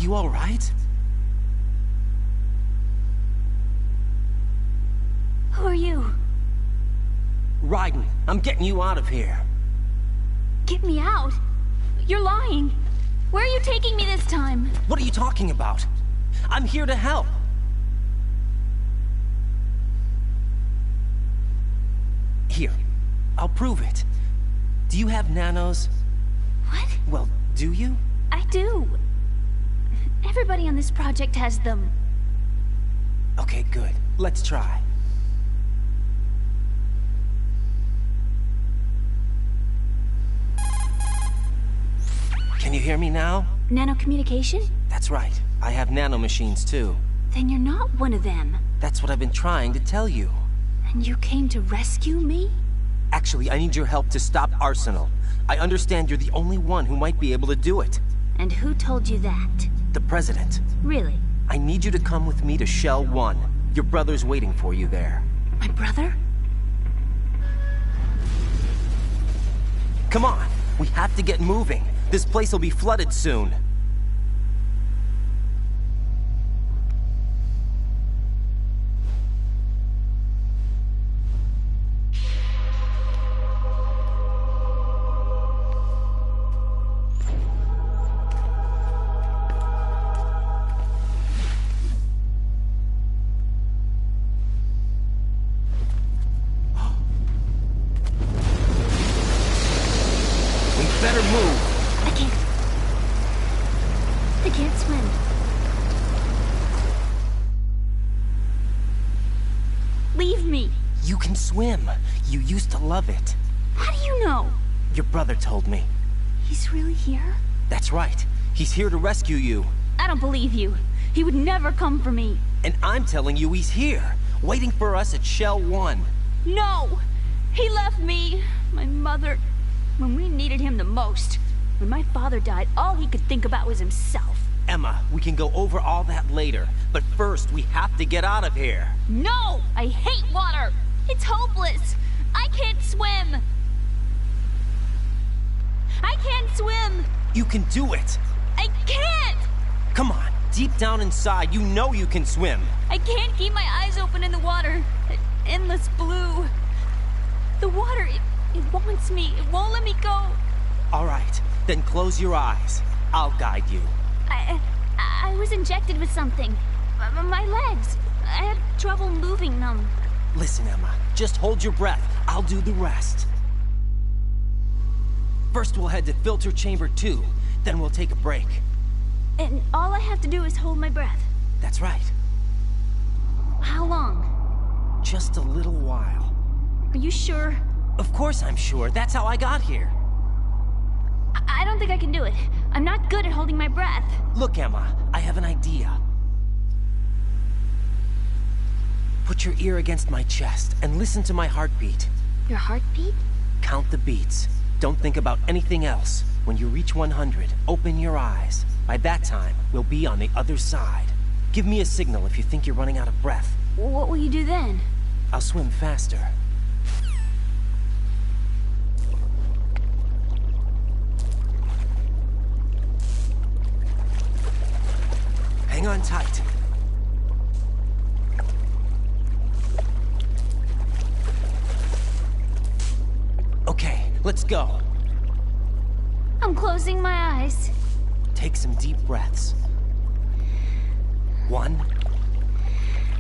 you all right? Who are you? Raiden, I'm getting you out of here. Get me out? You're lying. Where are you taking me this time? What are you talking about? I'm here to help. Here, I'll prove it. Do you have nanos? What? Well, do you? I do. Everybody on this project has them. Okay, good. Let's try. Can you hear me now? Nanocommunication? That's right. I have nanomachines too. Then you're not one of them. That's what I've been trying to tell you. And you came to rescue me? Actually, I need your help to stop Arsenal. I understand you're the only one who might be able to do it. And who told you that? The President. Really? I need you to come with me to Shell 1. Your brother's waiting for you there. My brother? Come on! We have to get moving. This place will be flooded soon. Better move. I can't swim. Leave me. You can swim. You used to love it. How do you know? Your brother told me. He's really here? That's right. He's here to rescue you. I don't believe you. He would never come for me. And I'm telling you he's here, waiting for us at Shell 1. No! He left me, my mother, when we needed him the most. When my father died, all he could think about was himself. Emma, we can go over all that later, but first we have to get out of here. No! I hate water! It's hopeless! I can't swim! I can't swim! You can do it! I can't! Come on, deep down inside, you know you can swim. I can't keep my eyes open in the water. That endless blue. The water, it wants me. It won't let me go. All right, then close your eyes. I'll guide you. I was injected with something. My legs. I had trouble moving them. Listen, Emma, just hold your breath. I'll do the rest. First we'll head to filter chamber 2, then we'll take a break. And all I have to do is hold my breath. That's right. How long? Just a little while. Are you sure? Of course I'm sure. That's how I got here. I don't think I can do it. I'm not good at holding my breath. Look, Emma, I have an idea. Put your ear against my chest and listen to my heartbeat. Your heartbeat? Count the beats. Don't think about anything else. When you reach 100, open your eyes. By that time, we'll be on the other side. Give me a signal if you think you're running out of breath. What will you do then? I'll swim faster. Hang on tight. Okay, let's go. I'm closing my eyes. Take some deep breaths. 1,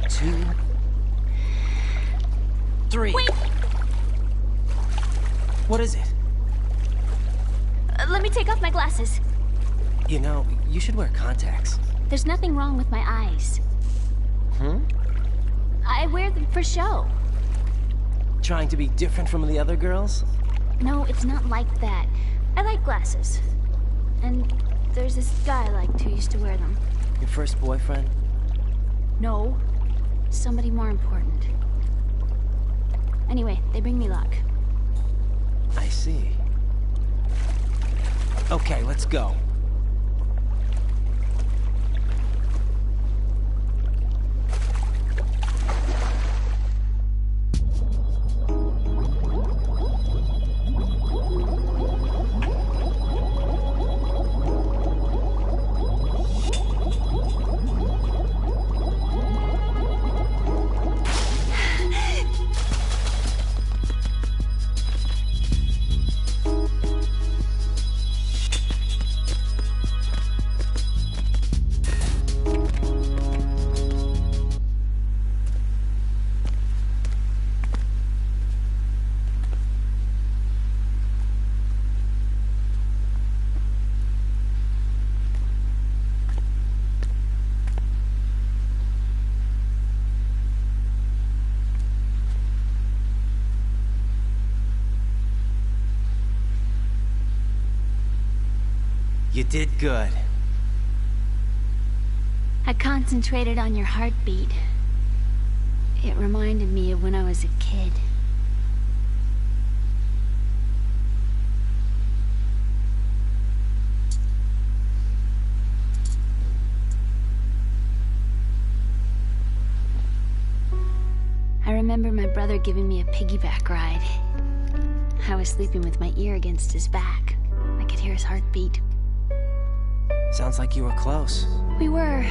2, 3. Wait! What is it? Let me take off my glasses. You know, you should wear contacts. There's nothing wrong with my eyes. I wear them for show. Trying to be different from the other girls? No, it's not like that. I like glasses. And there's this guy I liked who used to wear them. Your first boyfriend? No. Somebody more important. Anyway, they bring me luck. I see. Okay, let's go. You did good. I concentrated on your heartbeat. It reminded me of when I was a kid. I remember my brother giving me a piggyback ride. I was sleeping with my ear against his back. I could hear his heartbeat. Sounds like you were close. We were,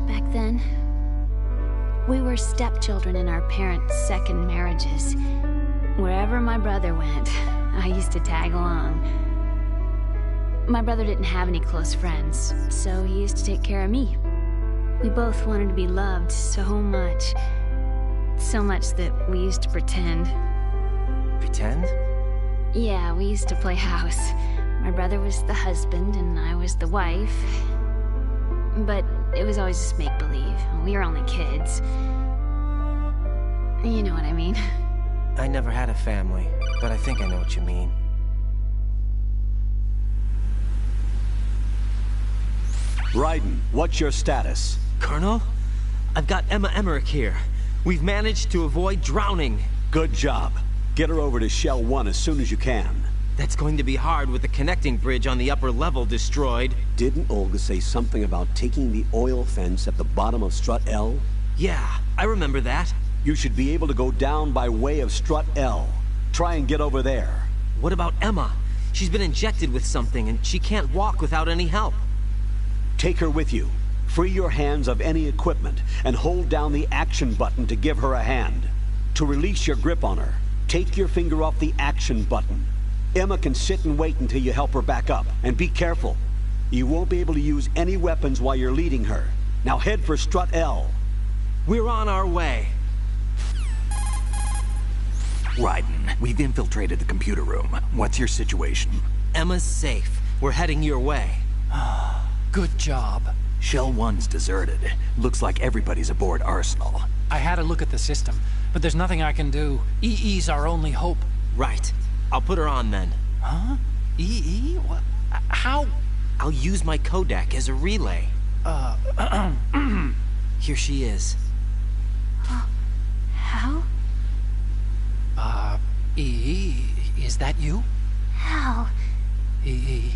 back then. We were stepchildren in our parents' second marriages. Wherever my brother went, I used to tag along. My brother didn't have any close friends, so he used to take care of me. We both wanted to be loved so much. So much that we used to pretend. Pretend? Yeah, we used to play house. My brother was the husband and I was the wife. But it was always just make-believe. We were only kids. You know what I mean. I never had a family, but I think I know what you mean. Raiden, what's your status? Colonel? I've got Emma Emmerich here. We've managed to avoid drowning. Good job. Get her over to Shell 1 as soon as you can. That's going to be hard with the connecting bridge on the upper level destroyed. Didn't Olga say something about taking the oil fence at the bottom of Strut L? Yeah, I remember that. You should be able to go down by way of Strut L. Try and get over there. What about Emma? She's been injected with something and she can't walk without any help. Take her with you. Free your hands of any equipment and hold down the action button to give her a hand. To release your grip on her, take your finger off the action button. Emma can sit and wait until you help her back up. And be careful. You won't be able to use any weapons while you're leading her. Now head for Strut L. We're on our way. Raiden, we've infiltrated the computer room. What's your situation? Emma's safe. We're heading your way. Good job. Shell 1's deserted. Looks like everybody's aboard Arsenal. I had a look at the system, but there's nothing I can do. EE's our only hope. Right. I'll put her on then. Huh? EE? What? How? I'll use my Kodak as a relay. Here she is. How? EE, is that you? How? EE.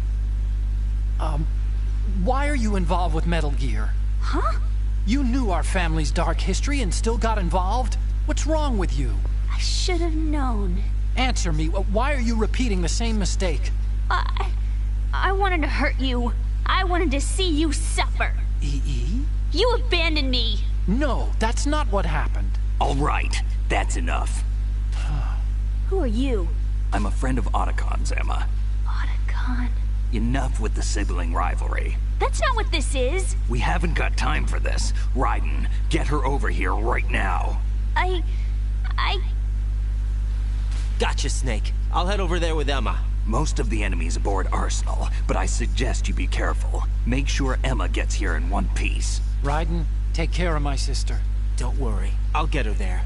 Why are you involved with Metal Gear? Huh? You knew our family's dark history and still got involved? What's wrong with you? I should have known. Answer me. Why are you repeating the same mistake? I wanted to hurt you. I wanted to see you suffer. EE? You abandoned me. No, that's not what happened. All right, that's enough. Who are you? I'm a friend of Otacon's, Emma. Otacon? Enough with the sibling rivalry. That's not what this is. We haven't got time for this. Raiden, get her over here right now. I... Gotcha, Snake. I'll head over there with Emma. Most of the enemy's aboard Arsenal, but I suggest you be careful. Make sure Emma gets here in one piece. Raiden, take care of my sister. Don't worry. I'll get her there.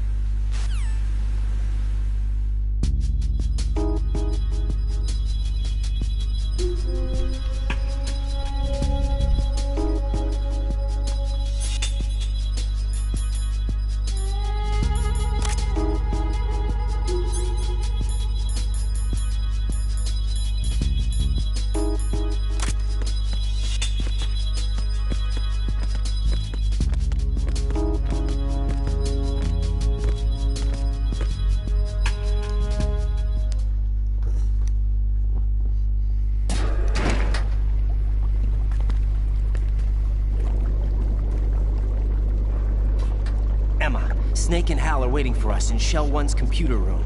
Snake and Hal are waiting for us in Shell 1's computer room.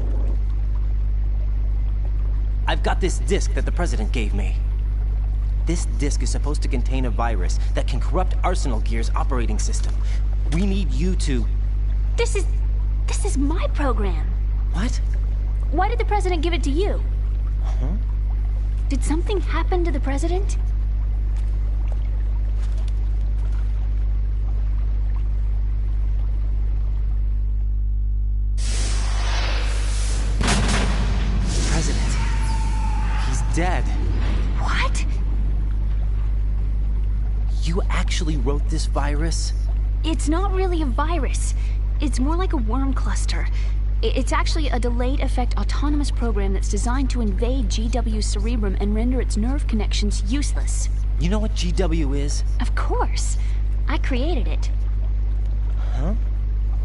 I've got this disk that the President gave me. This disk is supposed to contain a virus that can corrupt Arsenal Gear's operating system. We need you to... This is my program. What? Why did the President give it to you? Huh? Did something happen to the President? Dead. What? You actually wrote this virus? It's not really a virus. It's more like a worm cluster. It's actually a delayed effect autonomous program that's designed to invade GW's cerebrum and render its nerve connections useless. You know what GW is? Of course. I created it. Huh?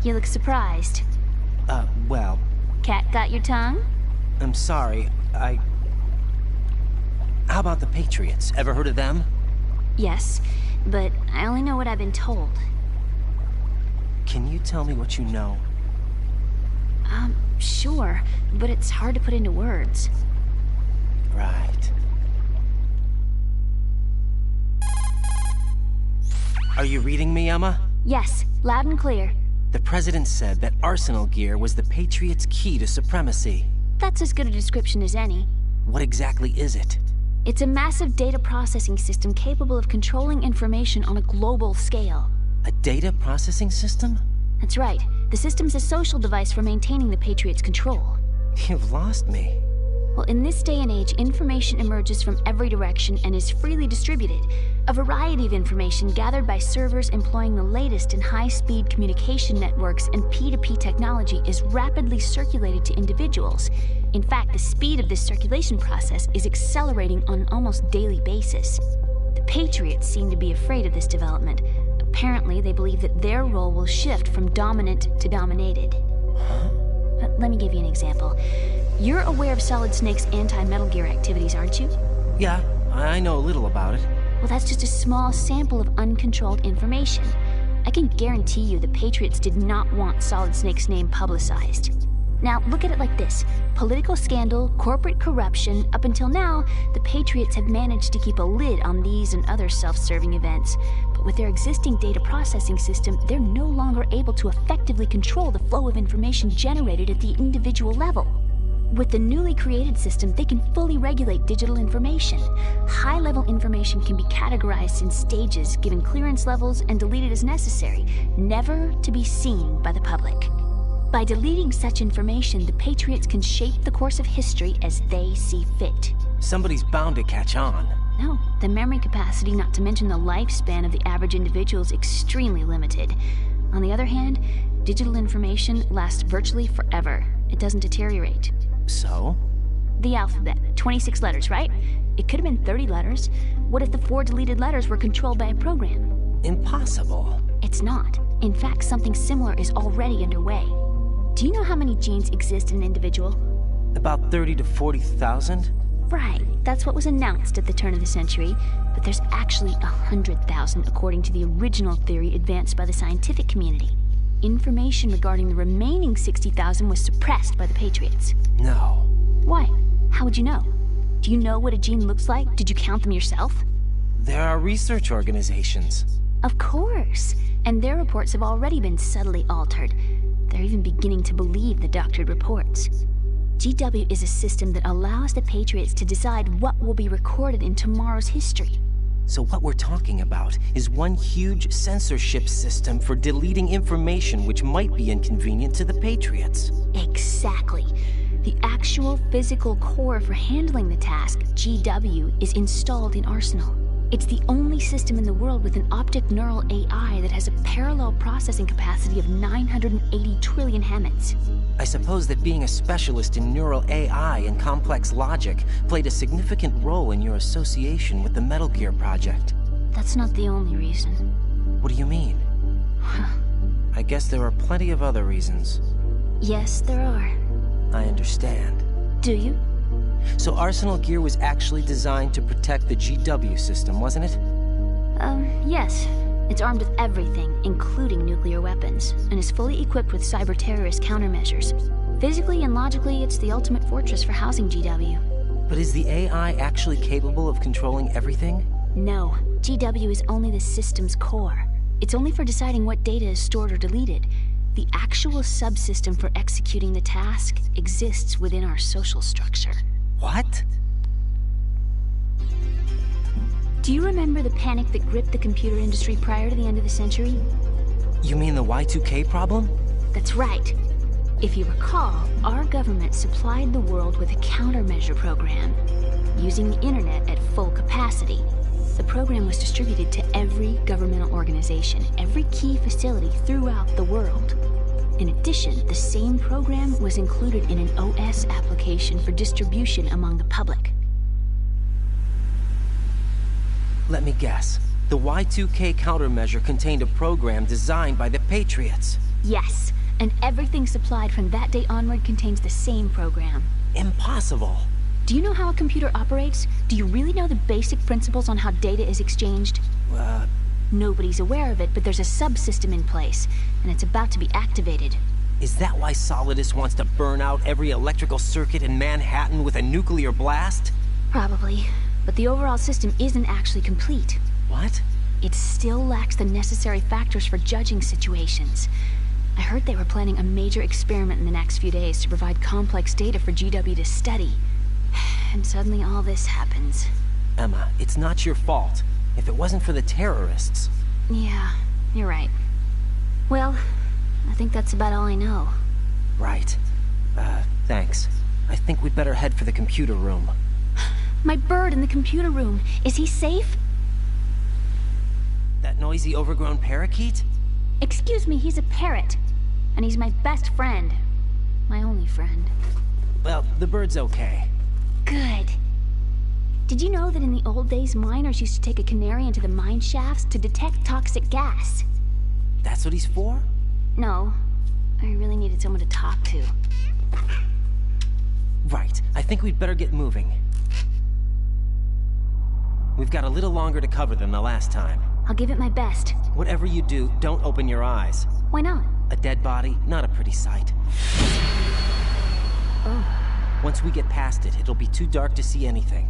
You look surprised. Well... Cat got your tongue? I'm sorry, How about the Patriots? Ever heard of them? Yes, but I only know what I've been told. Can you tell me what you know? Sure, but it's hard to put into words. Right. Are you reading me, Emma? Yes, loud and clear. The President said that Arsenal gear was the Patriots' key to supremacy. That's as good a description as any. What exactly is it? It's a massive data processing system capable of controlling information on a global scale. A data processing system? That's right. The system's a social device for maintaining the Patriots' control. You've lost me. Well, in this day and age, information emerges from every direction and is freely distributed. A variety of information gathered by servers employing the latest in high-speed communication networks and P2P technology is rapidly circulated to individuals. In fact, the speed of this circulation process is accelerating on an almost daily basis. The Patriots seem to be afraid of this development. Apparently, they believe that their role will shift from dominant to dominated. Huh? Let me give you an example. You're aware of Solid Snake's anti-Metal Gear activities, aren't you? Yeah, I know a little about it. Well, that's just a small sample of uncontrolled information. I can guarantee you the Patriots did not want Solid Snake's name publicized. Now, look at it like this. Political scandal, corporate corruption, up until now, the Patriots have managed to keep a lid on these and other self-serving events. But with their existing data processing system, they're no longer able to effectively control the flow of information generated at the individual level. With the newly created system, they can fully regulate digital information. High-level information can be categorized in stages, given clearance levels, and deleted as necessary, never to be seen by the public. By deleting such information, the Patriots can shape the course of history as they see fit. Somebody's bound to catch on. No, the memory capacity, not to mention the lifespan of the average individual, is extremely limited. On the other hand, digital information lasts virtually forever. It doesn't deteriorate. So? The alphabet, 26 letters, right? It could have been 30 letters. What if the 4 deleted letters were controlled by a program? Impossible. It's not. In fact, something similar is already underway. Do you know how many genes exist in an individual? About 30 to 40,000? Right. That's what was announced at the turn of the century. But there's actually 100,000 according to the original theory advanced by the scientific community. Information regarding the remaining 60,000 was suppressed by the Patriots. No. Why? How would you know? Do you know what a gene looks like? Did you count them yourself? There are research organizations. Of course. And their reports have already been subtly altered. They're even beginning to believe the doctored reports. GW is a system that allows the Patriots to decide what will be recorded in tomorrow's history. So what we're talking about is one huge censorship system for deleting information which might be inconvenient to the Patriots. Exactly. The actual physical core for handling the task, GW, is installed in Arsenal. It's the only system in the world with an optic neural AI that has a parallel processing capacity of 980 trillion Hammets. I suppose that being a specialist in neural AI and complex logic played a significant role in your association with the Metal Gear project. That's not the only reason. What do you mean? I guess there are plenty of other reasons. Yes, there are. I understand. Do you? So Arsenal gear was actually designed to protect the GW system, wasn't it? Yes. It's armed with everything, including nuclear weapons, and is fully equipped with cyber-terrorist countermeasures. Physically and logically, it's the ultimate fortress for housing GW. But is the AI actually capable of controlling everything? No. GW is only the system's core. It's only for deciding what data is stored or deleted. The actual subsystem for executing the task exists within our social structure. What? Do you remember the panic that gripped the computer industry prior to the end of the century? You mean the Y2K problem? That's right. If you recall, our government supplied the world with a countermeasure program, using the internet at full capacity. The program was distributed to every governmental organization, every key facility throughout the world. In addition, the same program was included in an OS application for distribution among the public. Let me guess. The Y2K countermeasure contained a program designed by the Patriots. Yes, and everything supplied from that day onward contains the same program. Impossible. Do you know how a computer operates? Do you really know the basic principles on how data is exchanged? Nobody's aware of it, but there's a subsystem in place, and it's about to be activated. Is that why Solidus wants to burn out every electrical circuit in Manhattan with a nuclear blast? Probably, but the overall system isn't actually complete. What? It still lacks the necessary factors for judging situations. I heard they were planning a major experiment in the next few days to provide complex data for GW to study. And suddenly all this happens. Emma, it's not your fault. If it wasn't for the terrorists... Yeah, you're right. Well, I think that's about all I know. Right. Thanks. I think we'd better head for the computer room. My bird in the computer room. Is he safe? That noisy, overgrown parakeet? Excuse me, he's a parrot. And he's my best friend. My only friend. Well, the bird's okay. Good. Did you know that in the old days, miners used to take a canary into the mine shafts to detect toxic gas? That's what he's for? No. I really needed someone to talk to. Right. I think we'd better get moving. We've got a little longer to cover than the last time. I'll give it my best. Whatever you do, don't open your eyes. Why not? A dead body, not a pretty sight. Oh. Once we get past it, it'll be too dark to see anything.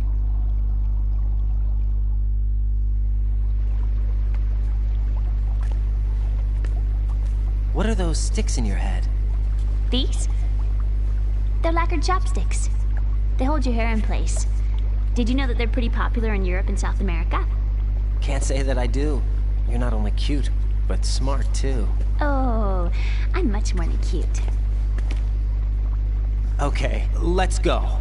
What are those sticks in your head? These? They're lacquered chopsticks. They hold your hair in place. Did you know that they're pretty popular in Europe and South America? Can't say that I do. You're not only cute, but smart too. Oh, I'm much more than cute. Okay, let's go.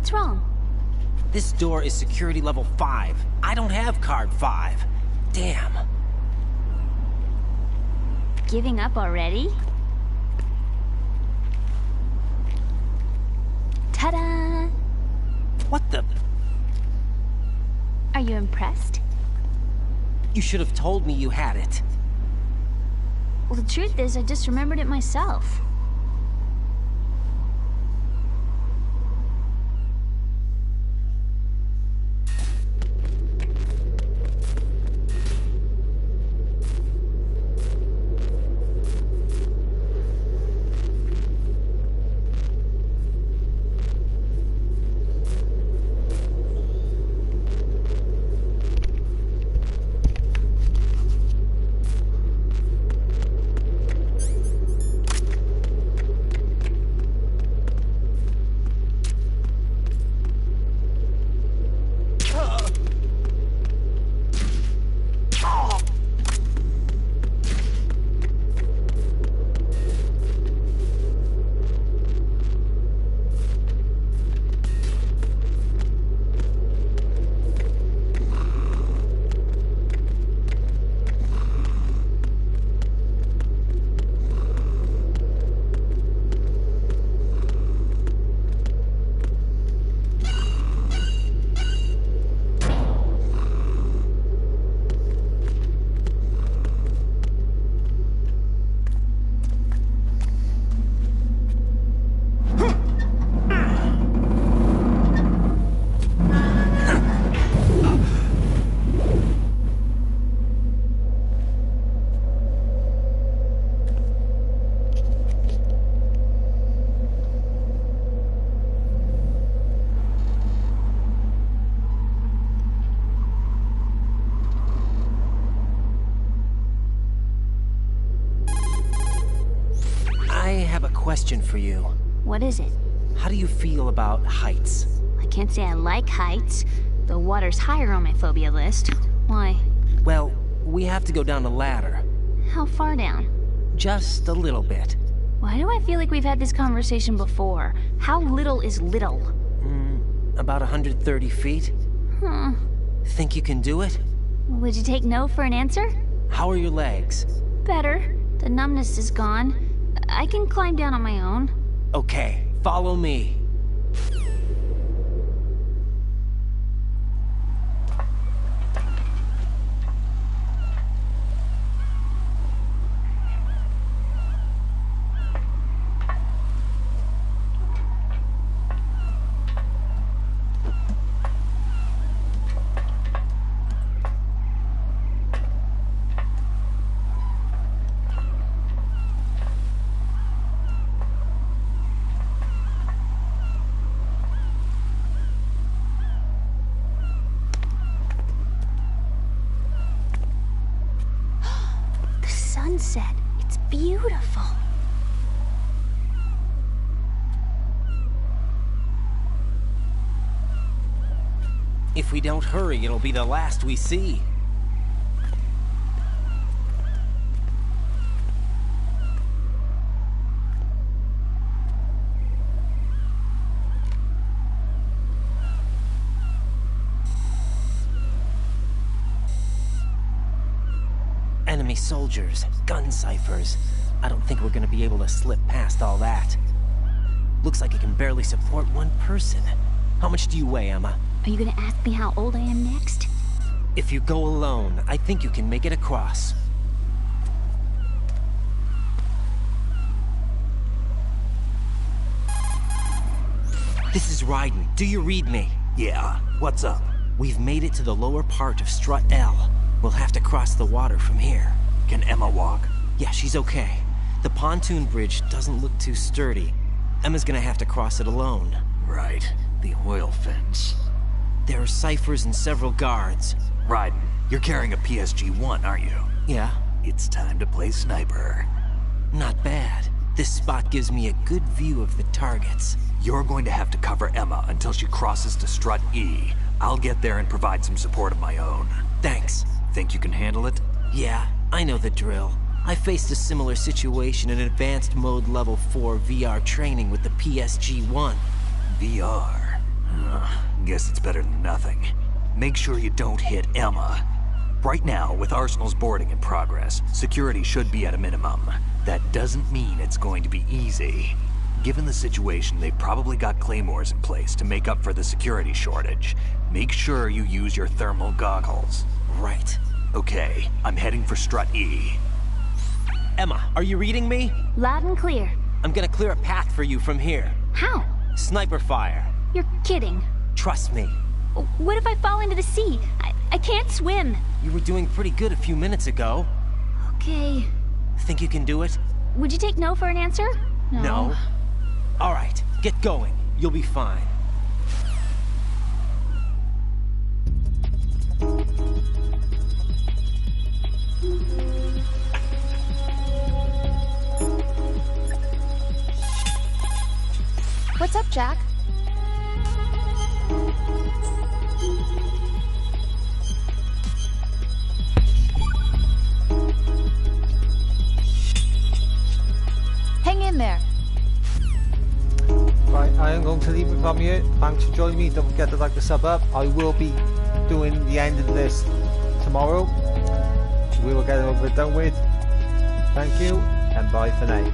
What's wrong? This door is security level 5. I don't have card 5. Damn. Giving up already? Ta-da! What the? Are you impressed? You should have told me you had it. Well, the truth is, I just remembered it myself. Question for you. What is it? How do you feel about heights? I can't say I like heights. The water's higher on my phobia list. Why? Well, we have to go down a ladder. How far down? Just a little bit. Why do I feel like we've had this conversation before? How little is little? About 130 feet. Think you can do it? Would you take no for an answer? How are your legs? Better. The numbness is gone. I can climb down on my own. Okay, follow me. Sunset. It's beautiful. If we don't hurry, it'll be the last we see. Enemy soldiers, gun ciphers. I don't think we're gonna be able to slip past all that. Looks like it can barely support one person. How much do you weigh, Emma? Are you gonna ask me how old I am next? If you go alone, I think you can make it across. This is Raiden. Do you read me? Yeah, what's up? We've made it to the lower part of Strut L. We'll have to cross the water from here. Can Emma walk? Yeah, she's okay. The pontoon bridge doesn't look too sturdy. Emma's gonna have to cross it alone. Right. The oil fence. There are ciphers and several guards. Raiden, you're carrying a PSG-1, aren't you? Yeah. It's time to play sniper. Not bad. This spot gives me a good view of the targets. You're going to have to cover Emma until she crosses to Strut E. I'll get there and provide some support of my own. Thanks. Think you can handle it? Yeah, I know the drill. I faced a similar situation in Advanced Mode Level 4 VR training with the PSG-1. VR? Guess it's better than nothing. Make sure you don't hit Emma. Right now, with Arsenal's boarding in progress, security should be at a minimum. That doesn't mean it's going to be easy. Given the situation, they've probably got claymores in place to make up for the security shortage. Make sure you use your thermal goggles. Right. Okay, I'm heading for Strut E. Emma, are you reading me? Loud and clear. I'm gonna clear a path for you from here. How? Sniper fire. You're kidding. Trust me. What if I fall into the sea? I can't swim. You were doing pretty good a few minutes ago. Okay. Think you can do it? Would you take no for an answer? No. All right, get going. You'll be fine. What's up, Jack? Hang in there. Right, I am going to leave it from you. Thanks for joining me. Don't forget to like the sub up. I will be doing the end of this tomorrow. We will get it over and done with. Thank you, and bye for now.